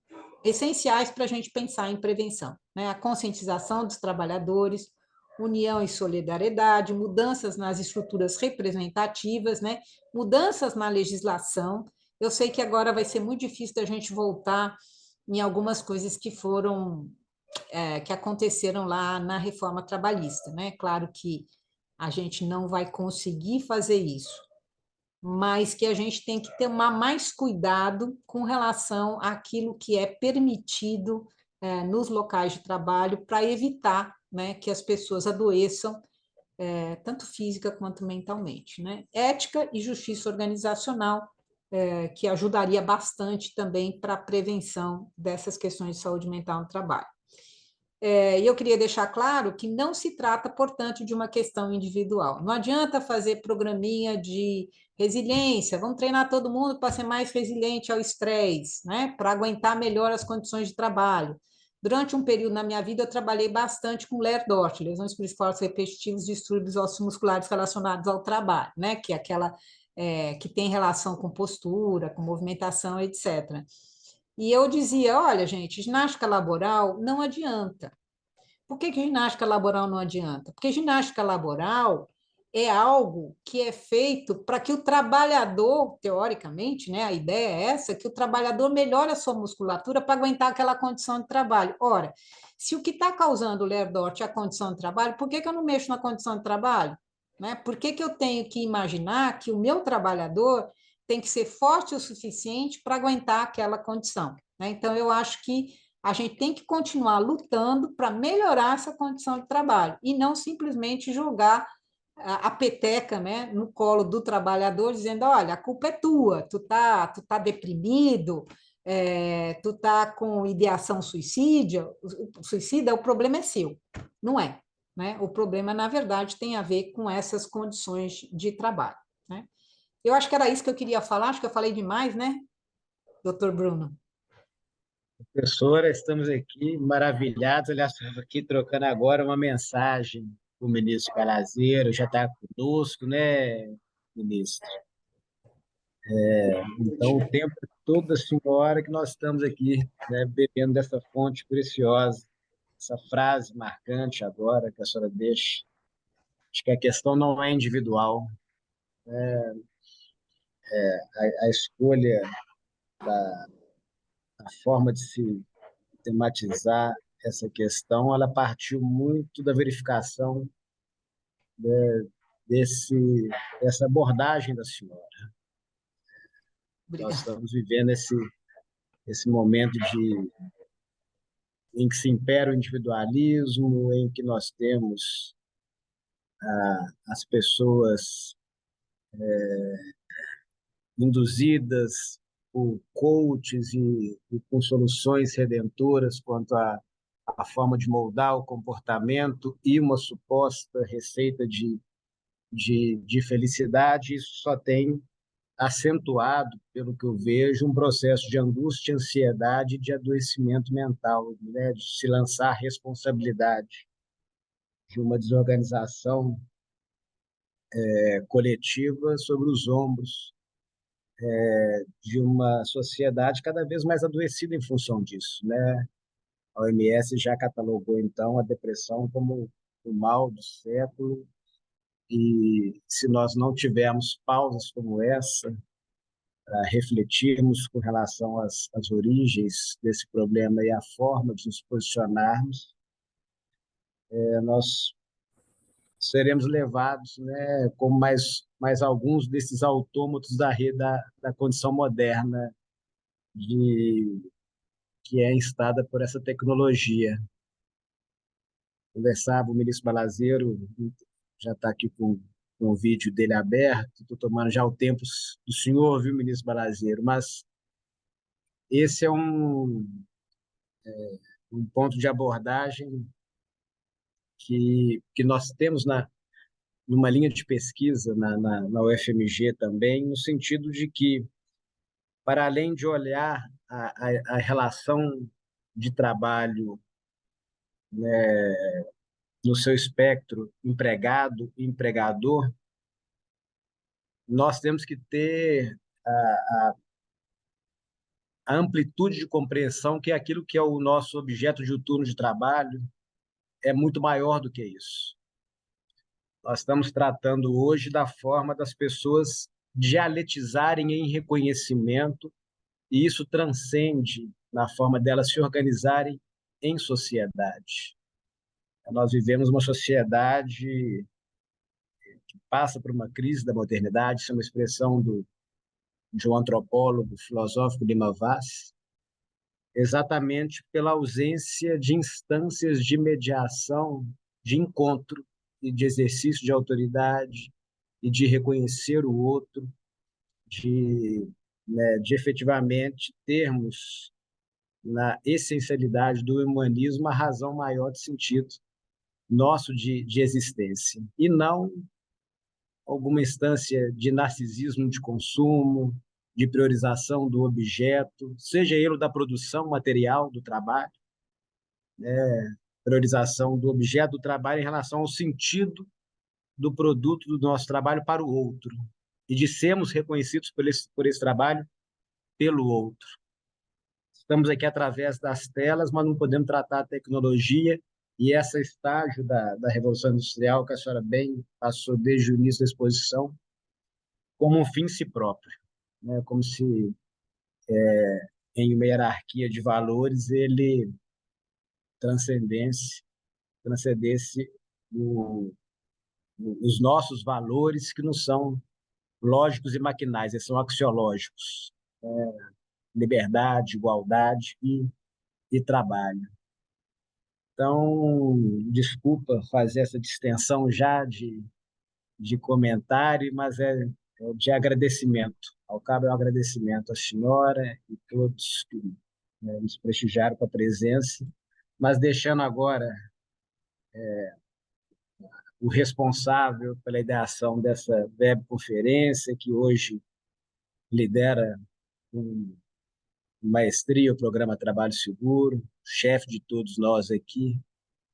essenciais para a gente pensar em prevenção, né? A conscientização dos trabalhadores, união e solidariedade, mudanças nas estruturas representativas, né? Mudanças na legislação. Eu sei que agora vai ser muito difícil da gente voltar em algumas coisas que que aconteceram lá na reforma trabalhista, né? Claro que a gente não vai conseguir fazer isso, mas que a gente tem que tomar mais cuidado com relação àquilo que é permitido nos locais de trabalho para evitar, né, que as pessoas adoeçam, tanto física quanto mentalmente, né? Ética e justiça organizacional, que ajudaria bastante também para a prevenção dessas questões de saúde mental no trabalho. E eu queria deixar claro que não se trata, portanto, de uma questão individual. Não adianta fazer programinha de resiliência, vamos treinar todo mundo para ser mais resiliente ao estresse, né? Para aguentar melhor as condições de trabalho. Durante um período na minha vida, eu trabalhei bastante com LER-DORT, lesões por esforços repetitivos, distúrbios ossomusculares relacionados ao trabalho, né? Que é aquela que tem relação com postura, com movimentação, etc. E eu dizia, olha, gente, ginástica laboral não adianta. Por que ginástica laboral não adianta? Porque ginástica laboral é algo que é feito para que o trabalhador, teoricamente, né, a ideia é essa, que o trabalhador melhore a sua musculatura para aguentar aquela condição de trabalho. Ora, se o que está causando o Lerdort é a condição de trabalho, por que eu não mexo na condição de trabalho? Né? Por que eu tenho que imaginar que o meu trabalhador tem que ser forte o suficiente para aguentar aquela condição? Né? Então, eu acho que a gente tem que continuar lutando para melhorar essa condição de trabalho e não simplesmente jogar a peteca, né, no colo do trabalhador, dizendo, olha, a culpa é tua, tu tá deprimido, tu tá com ideação suicida, o problema é seu, não é, né? O problema, na verdade, tem a ver com essas condições de trabalho, né? Eu acho que era isso que eu queria falar, acho que eu falei demais, né, doutor Bruno? Professora, estamos aqui maravilhados. Aliás, estamos aqui trocando agora uma mensagem para o ministro Calazeiro, já está conosco, né, ministro? Então, o tempo é todo da senhora que nós estamos aqui, né, bebendo dessa fonte preciosa, essa frase marcante agora que a senhora deixa. Acho que a questão não é individual, a escolha, a forma de se tematizar essa questão, ela partiu muito da verificação dessa abordagem da senhora. Nós Obrigada. estamos vivendo esse momento em que se impera o individualismo, em que nós temos as pessoas induzidas por coaches e com soluções redentoras quanto à forma de moldar o comportamento e uma suposta receita de felicidade. Isso só tem acentuado, pelo que eu vejo, um processo de angústia, ansiedade e de adoecimento mental, né? De se lançar a responsabilidade de uma desorganização coletiva sobre os ombros de uma sociedade cada vez mais adoecida em função disso, né? A OMS já catalogou, então, a depressão como o mal do século, e se nós não tivermos pausas como essa, para refletirmos com relação às origens desse problema e a forma de nos posicionarmos, nós seremos levados, né, como mais alguns desses autômatos da rede da condição moderna de que é instada por essa tecnologia. Conversava o ministro Balazeiro, já está aqui com o vídeo dele aberto, estou tomando já o tempo do senhor, viu, ministro Balazeiro, mas esse é um ponto de abordagem que nós temos numa linha de pesquisa na UFMG também, no sentido de que, para além de olhar a relação de trabalho, né, no seu espectro empregado e empregador, nós temos que ter a amplitude de compreensão que aquilo que é o nosso objeto diuturno de trabalho é muito maior do que isso. Nós estamos tratando hoje da forma das pessoas dialetizarem em reconhecimento, e isso transcende na forma delas se organizarem em sociedade. Nós vivemos uma sociedade que passa por uma crise da modernidade, isso é uma expressão de um antropólogo filosófico, Lima Vaz, exatamente pela ausência de instâncias de mediação, de encontro e de exercício de autoridade e de reconhecer o outro, de efetivamente termos na essencialidade do humanismo a razão maior de sentido nosso de existência, e não alguma instância de narcisismo de consumo, de priorização do objeto, seja ele da produção material do trabalho, priorização do objeto do trabalho em relação ao sentido do produto do nosso trabalho para o outro, e de sermos reconhecidos por esse trabalho pelo outro. Estamos aqui através das telas, mas não podemos tratar a tecnologia e esse estágio da Revolução Industrial, que a senhora bem passou desde o início da exposição, como um fim em si próprio, né? Como se, em uma hierarquia de valores, ele transcendesse o, os nossos valores, que não são lógicos e maquinais, eles são axiológicos. Liberdade, igualdade e trabalho. Então, desculpa fazer essa distensão já de comentário, mas é de agradecimento. Ao cabo, é um agradecimento à senhora e todos que, né, nos prestigiaram com a presença, mas deixando agora o responsável pela ideação dessa webconferência, que hoje lidera com maestria o programa Trabalho Seguro, chefe de todos nós aqui,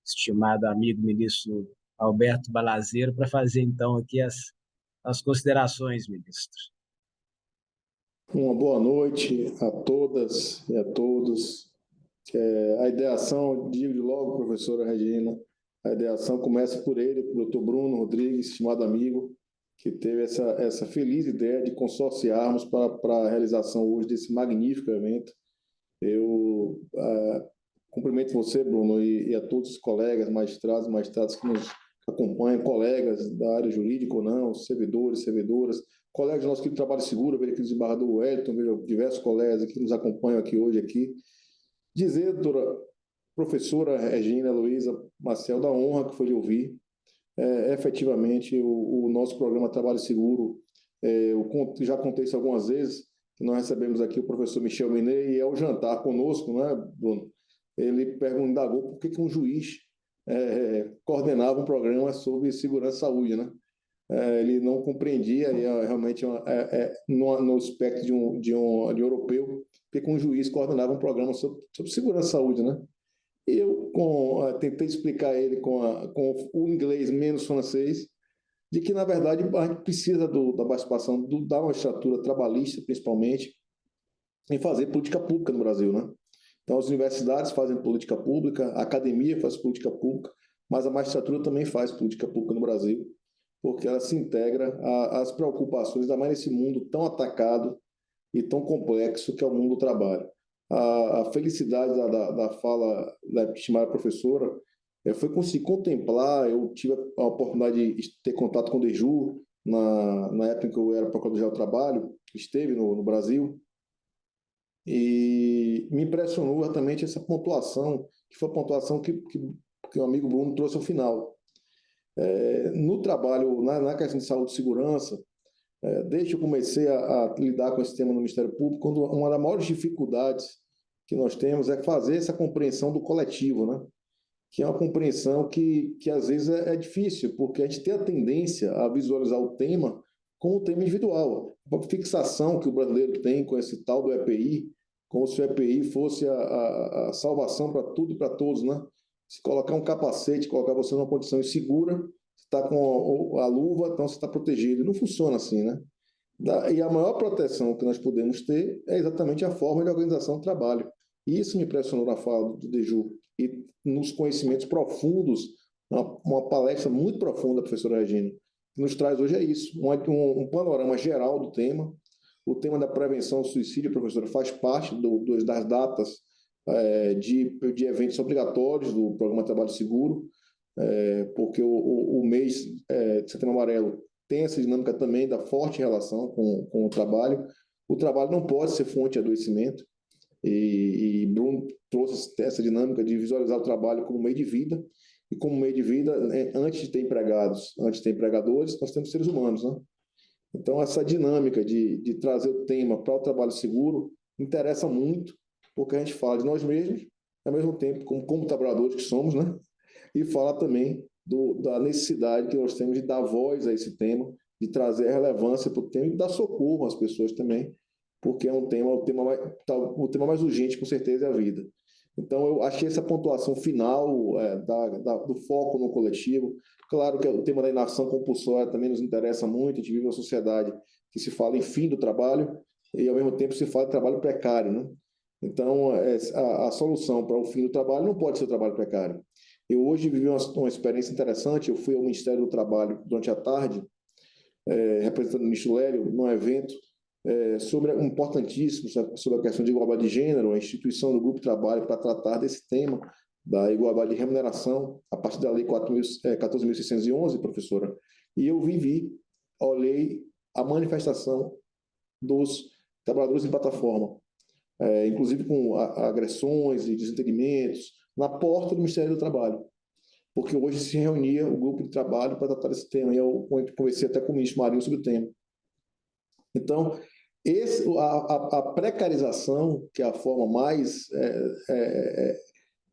estimado amigo ministro Alberto Balazeiro, para fazer então aqui as considerações, ministro. Uma boa noite a todas e a todos. A ideação, digo logo, professora Regina, a ideação começa por ele, pelo Dr. Bruno Rodrigues, estimado amigo, que teve essa feliz ideia de consorciarmos para a realização hoje desse magnífico evento. Eu cumprimento você, Bruno, e a todos os colegas, magistrados que nos acompanham, colegas da área jurídica ou não, servidores, servidoras, colegas nossos aqui do Trabalho Seguro, vejo aqui do desembargador Wellington, vejo diversos colegas aqui que nos acompanham aqui hoje. Dizer, doutora professora Regina Luiza Maciel, da honra que foi de ouvir. Efetivamente, o nosso programa Trabalho Seguro, eu já contei isso algumas vezes, que nós recebemos aqui o professor Michel Menet, e ao jantar conosco, né, Bruno, ele indagou por que um juiz coordenava um programa sobre segurança e saúde, né? Ele não compreendia, e realmente no espectro de um europeu, porque um juiz coordenava um programa sobre segurança e saúde, né? Eu tentei explicar a ele com o inglês menos francês, de que, na verdade, a gente precisa da participação da magistratura trabalhista, principalmente, em fazer política pública no Brasil, né? Então, as universidades fazem política pública, a academia faz política pública, mas a magistratura também faz política pública no Brasil, porque ela se integra às preocupações, ainda mais nesse mundo tão atacado e tão complexo que é o mundo do trabalho. A felicidade da fala da estimada professora foi conseguir contemplar. Eu tive a oportunidade de ter contato com o Deju na época em que eu era procurador-geral do trabalho, esteve no Brasil, e me impressionou exatamente essa pontuação, que foi a pontuação que o amigo Bruno trouxe ao final. No trabalho, na questão de saúde e segurança, desde que eu comecei a lidar com esse tema no Ministério Público, uma das maiores dificuldades que nós temos é fazer essa compreensão do coletivo, né? Que é uma compreensão que às vezes é difícil, porque a gente tem a tendência a visualizar o tema como um tema individual. A fixação que o brasileiro tem com esse tal do EPI, como se o EPI fosse a salvação para tudo e para todos, né? Se colocar um capacete, colocar você numa condição insegura, você está com a luva, então você está protegido. Não funciona assim, né? E a maior proteção que nós podemos ter é exatamente a forma de organização do trabalho. E isso me impressionou na fala do Deju. E nos conhecimentos profundos, uma palestra muito profunda da professora Regina, que nos traz hoje é isso, um panorama geral do tema. O tema da prevenção ao suicídio, professora, faz parte das datas de eventos obrigatórios do Programa Trabalho Seguro, porque o mês de Setembro Amarelo tem essa dinâmica também da forte relação com o trabalho. O trabalho não pode ser fonte de adoecimento, e Bruno trouxe essa dinâmica de visualizar o trabalho como meio de vida, e como meio de vida, antes de ter empregados, antes de ter empregadores, nós temos seres humanos, né? Então, essa dinâmica de trazer o tema para o trabalho seguro interessa muito, porque a gente fala de nós mesmos, ao mesmo tempo, como trabalhadores que somos, né? E fala também da necessidade que nós temos de dar voz a esse tema, de trazer relevância para o tema e dar socorro às pessoas também, porque é o tema mais urgente, com certeza, é a vida. Então, eu achei essa pontuação final do foco no coletivo. Claro que o tema da inação compulsória também nos interessa muito. A gente vive uma sociedade que se fala em fim do trabalho e, ao mesmo tempo, se fala de trabalho precário, né? Então, a solução para o fim do trabalho não pode ser o trabalho precário. Eu hoje vivi uma experiência interessante. Eu fui ao Ministério do Trabalho durante a tarde, representando o ministro Lélio, num evento importantíssimo sobre a questão de igualdade de gênero, a instituição do Grupo de Trabalho para tratar desse tema da igualdade de remuneração a partir da Lei 14.611, professora. E eu olhei a manifestação dos trabalhadores em plataforma, inclusive com agressões e desentendimentos, na porta do Ministério do Trabalho, porque hoje se reunia o grupo de trabalho para tratar desse tema, e eu conversei até com o ministro Marinho sobre o tema. Então, a precarização, que é a forma mais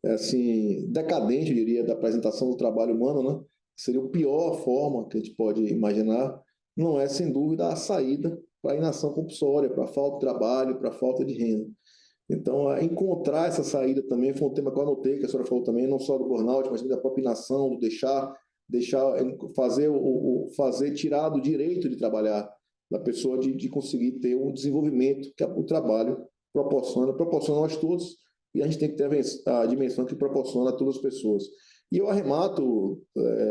assim, decadente, eu diria, da apresentação do trabalho humano, né? Seria a pior forma que a gente pode imaginar, não é, sem dúvida, a saída para a inação compulsória, para a falta de trabalho, para a falta de renda. Então, encontrar essa saída também foi um tema que eu anotei, que a senhora falou também, não só do burnout, mas também da própria inação, do fazer tirar do direito de trabalhar, da pessoa de conseguir ter um desenvolvimento que o trabalho proporciona a nós todos, e a gente tem que ter a dimensão que proporciona a todas as pessoas. E eu arremato,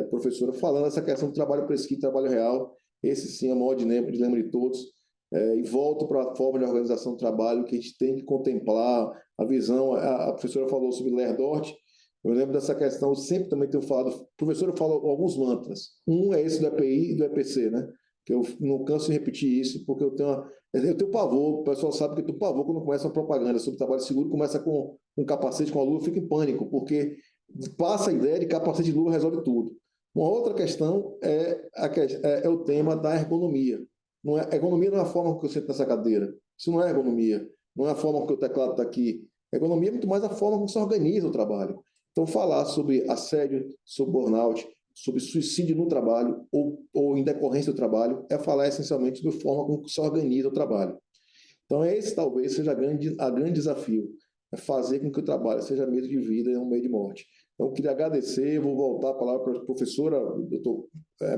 professora, falando essa questão do trabalho prescrito, trabalho real, esse sim é o maior dilema de todos, e volto para a forma de organização do trabalho que a gente tem que contemplar, a visão. A professora falou sobre Lerdort, eu lembro dessa questão, eu sempre também tenho falado, a professora falou alguns mantras, um é esse do EPI e do EPC, né? Que eu não canso de repetir isso, porque eu tenho pavor, o pessoal sabe que eu tenho pavor quando começa uma propaganda sobre trabalho seguro, começa com um capacete com a luva, eu fico em pânico, porque passa a ideia de capacete de luva resolve tudo. Uma outra questão é o tema da ergonomia. Ergonomia não é a forma que eu sento nessa cadeira, isso não é ergonomia, não é a forma que o teclado está aqui. Ergonomia é muito mais a forma como você organiza o trabalho. Então, falar sobre assédio, sobre burnout, sobre suicídio no trabalho ou em decorrência do trabalho, é falar essencialmente sobre a forma como se organiza o trabalho. Então, esse talvez seja a grande desafio, é fazer com que o trabalho seja meio de vida e não meio de morte. Então, eu queria agradecer, vou voltar a palavra para a professora, doutor,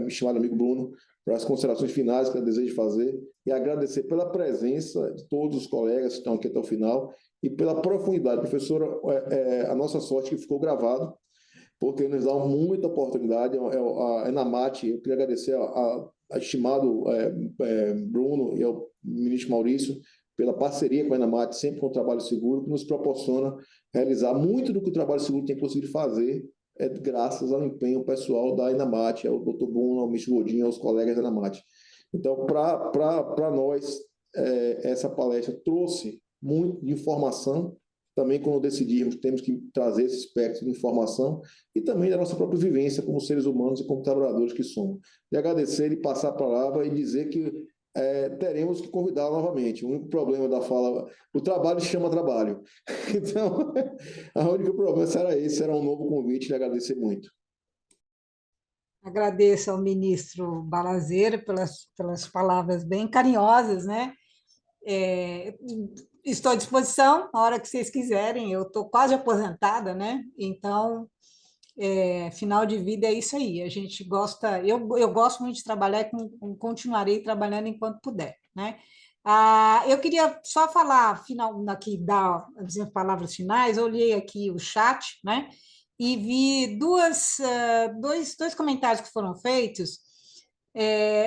me chamado amigo Bruno, para as considerações finais que eu desejo fazer, e agradecer pela presença de todos os colegas que estão aqui até o final, e pela profundidade. Professora, a nossa sorte que ficou gravado, porque nos dá muita oportunidade. A Enamate, eu queria agradecer ao estimado Bruno e ao ministro Maurício pela parceria com a Enamate, sempre com o Trabalho Seguro, que nos proporciona realizar muito do que o Trabalho Seguro tem conseguido fazer é graças ao empenho pessoal da Inamate, ao Dr. Bruno, ao Michel Godinho, aos colegas da Inamate. Então, para nós, essa palestra trouxe muito de informação. Também, quando decidimos, temos que trazer esse espectro de informação e também da nossa própria vivência como seres humanos e como trabalhadores que somos. E agradecer e passar a palavra e dizer que teremos que convidá-la novamente. O único problema da fala, o trabalho chama trabalho. Então, o único problema será esse, será um novo convite, e agradecer muito. Agradeço ao ministro Balazeiro pelas palavras bem carinhosas, né? Estou à disposição, a hora que vocês quiserem, eu estou quase aposentada, né? Então, final de vida é isso aí, a gente gosta, eu gosto muito de trabalhar e continuarei trabalhando enquanto puder, né? Eu queria só falar, aqui, dar as minhas palavras finais, eu olhei aqui o chat, né? E vi dois comentários que foram feitos.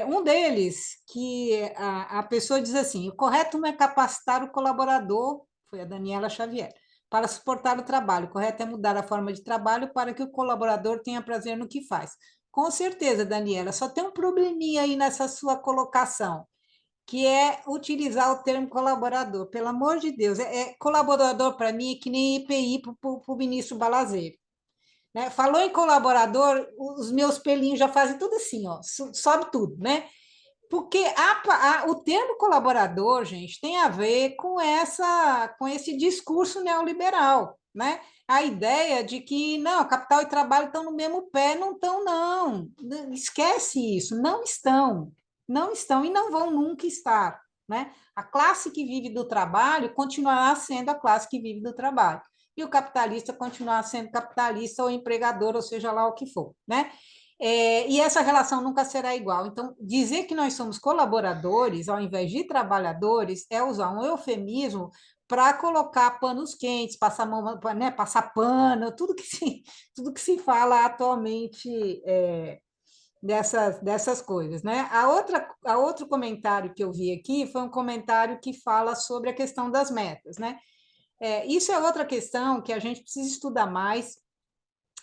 Um deles, que a pessoa diz assim: o correto não é capacitar o colaborador, foi a Daniela Xavier, para suportar o trabalho, o correto é mudar a forma de trabalho para que o colaborador tenha prazer no que faz. Com certeza, Daniela, só tem um probleminha aí nessa sua colocação, que é utilizar o termo colaborador. Pelo amor de Deus, colaborador para mim é que nem IPI para o ministro Balazeiro. Né? Falou em colaborador, os meus pelinhos já fazem tudo assim, ó, sobe tudo, né? Porque o termo colaborador, gente, tem a ver com esse discurso neoliberal, né? A ideia de que não, capital e trabalho estão no mesmo pé, não estão, não. Esquece isso, não estão, não estão e não vão nunca estar, né? A classe que vive do trabalho continuará sendo a classe que vive do trabalho. E o capitalista continuará sendo capitalista ou empregador, ou seja lá o que for, né? E essa relação nunca será igual. Então, dizer que nós somos colaboradores, ao invés de trabalhadores, é usar um eufemismo para colocar panos quentes, passar mão, né, passar pano, tudo que se fala atualmente dessas coisas. Né? Outro comentário que eu vi aqui foi um comentário que fala sobre a questão das metas. Né? Isso é outra questão que a gente precisa estudar mais,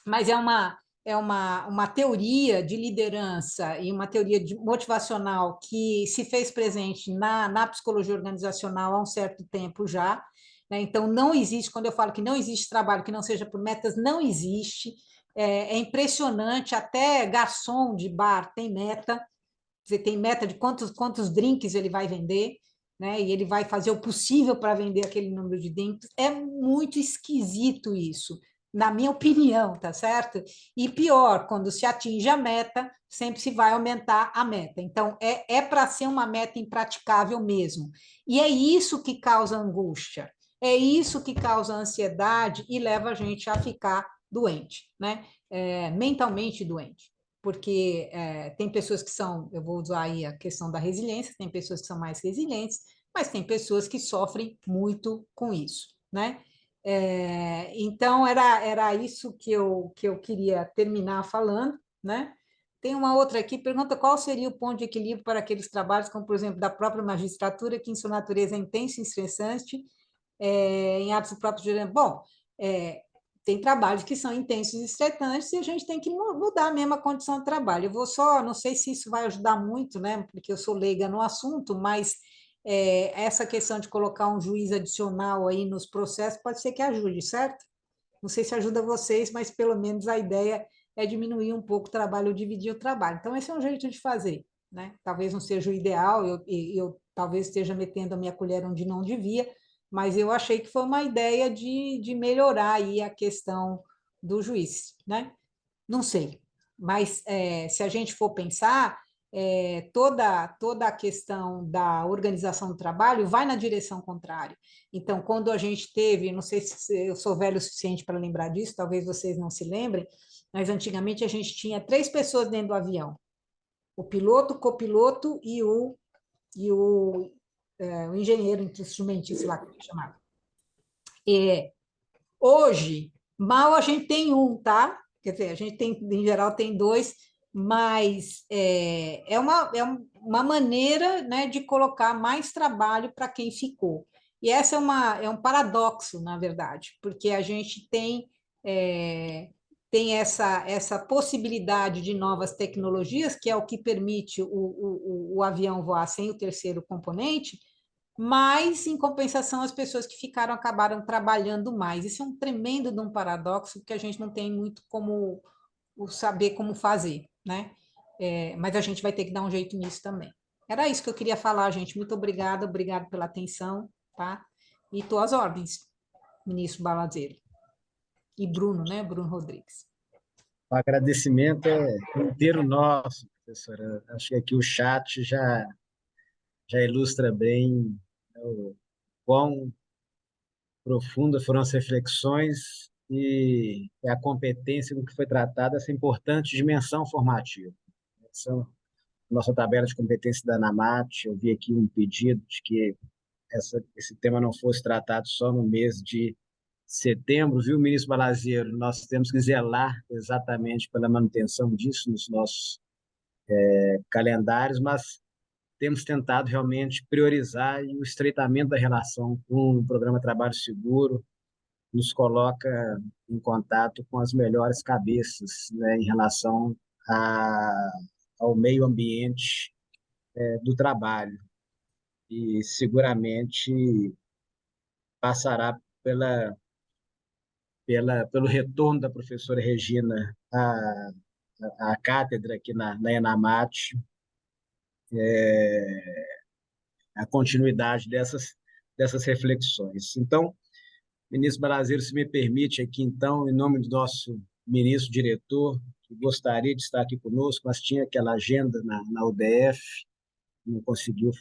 mas é uma teoria de liderança e uma teoria motivacional que se fez presente na psicologia organizacional há um certo tempo já. Né? Então, não existe, quando eu falo que não existe trabalho que não seja por metas, não existe. É impressionante, até garçom de bar tem meta, você tem meta de quantos drinks ele vai vender, né? E ele vai fazer o possível para vender aquele número de drinks. É muito esquisito isso, na minha opinião, tá certo? E pior, quando se atinge a meta, sempre se vai aumentar a meta. Então, é para ser uma meta impraticável mesmo. E é isso que causa angústia, é isso que causa ansiedade e leva a gente a ficar doente, né? Mentalmente doente. Porque tem pessoas que são, eu vou usar aí a questão da resiliência, tem pessoas que são mais resilientes, mas tem pessoas que sofrem muito com isso, né? Então, era isso que eu queria terminar falando, né? Tem uma outra aqui, pergunta qual seria o ponto de equilíbrio para aqueles trabalhos, como, por exemplo, da própria magistratura, que em sua natureza é intensa e estressante, em atos próprios de... Bom, tem trabalhos que são intensos e estressantes e a gente tem que mudar a mesma condição de trabalho. Eu vou só, não sei se isso vai ajudar muito, né, porque eu sou leiga no assunto, mas essa questão de colocar um juiz adicional aí nos processos pode ser que ajude, certo? Não sei se ajuda vocês, mas pelo menos a ideia é diminuir um pouco o trabalho ou dividir o trabalho. Então, esse é um jeito de fazer, né? Talvez não seja o ideal, eu talvez esteja metendo a minha colher onde não devia, mas eu achei que foi uma ideia de melhorar aí a questão do juiz, né? Não sei, mas se a gente for pensar, toda a questão da organização do trabalho vai na direção contrária. Então, quando a gente teve, não sei se eu sou velho o suficiente para lembrar disso, talvez vocês não se lembrem, mas antigamente a gente tinha 3 pessoas dentro do avião: o piloto, o copiloto o engenheiro instrumentista lá, que é chamado. Hoje, mal a gente tem um, tá? Quer dizer, a gente tem, em geral, tem 2, mas é uma maneira, né, de colocar mais trabalho para quem ficou. E essa é um paradoxo, na verdade, porque a gente tem essa possibilidade de novas tecnologias, que é o que permite o avião voar sem o terceiro componente, mas, em compensação, as pessoas que ficaram acabaram trabalhando mais. Isso é um tremendo de um paradoxo que a gente não tem muito como saber como fazer, né? Mas a gente vai ter que dar um jeito nisso também. Era isso que eu queria falar, gente. Muito obrigada, obrigado pela atenção, tá? E estou às ordens, ministro Balazeiro. E Bruno, né? Bruno Rodrigues. O agradecimento é inteiro nosso, professora. Acho que aqui o chat já ilustra bem, né, o quão profundas foram as reflexões e a competência com que foi tratada essa importante dimensão formativa. Essa nossa tabela de competência da ANAMAT, eu vi aqui um pedido de que esse tema não fosse tratado só no mês de setembro, viu, ministro Balazeiro? Nós temos que zelar exatamente pela manutenção disso nos nossos calendários, mas temos tentado realmente priorizar e o estreitamento da relação com o programa Trabalho Seguro nos coloca em contato com as melhores cabeças, né, em relação ao meio ambiente do trabalho. E seguramente passará pelo retorno da professora Regina à cátedra aqui na ENAMAT, a continuidade dessas reflexões. Então, ministro Balazeiro, se me permite aqui, então, em nome do nosso ministro diretor, que gostaria de estar aqui conosco, mas tinha aquela agenda na UDF, não conseguiu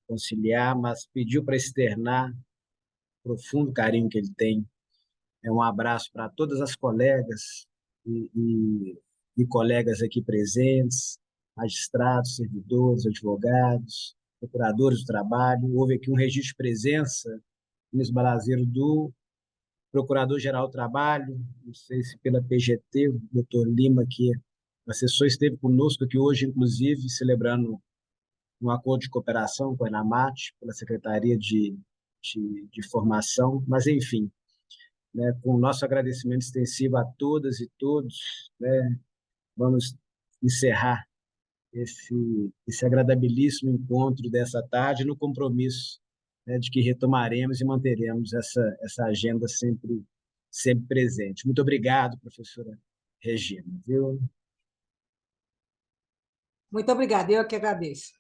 conciliar, mas pediu para externar o profundo carinho que ele tem. Um abraço para todas as colegas e colegas aqui presentes, magistrados, servidores, advogados, procuradores do trabalho. Houve aqui um registro de presença, ministro Balazeiro, do Procurador-Geral do Trabalho, não sei se pela PGT, o doutor Lima, que assessor, esteve conosco aqui hoje, inclusive, celebrando um acordo de cooperação com a ENAMAT, pela Secretaria de Formação, mas, enfim, né, com o nosso agradecimento extensivo a todas e todos, né, vamos encerrar esse agradabilíssimo encontro dessa tarde no compromisso, né, de que retomaremos e manteremos essa agenda sempre presente. Muito obrigado, professora Regina. Viu? Muito obrigada, eu que agradeço.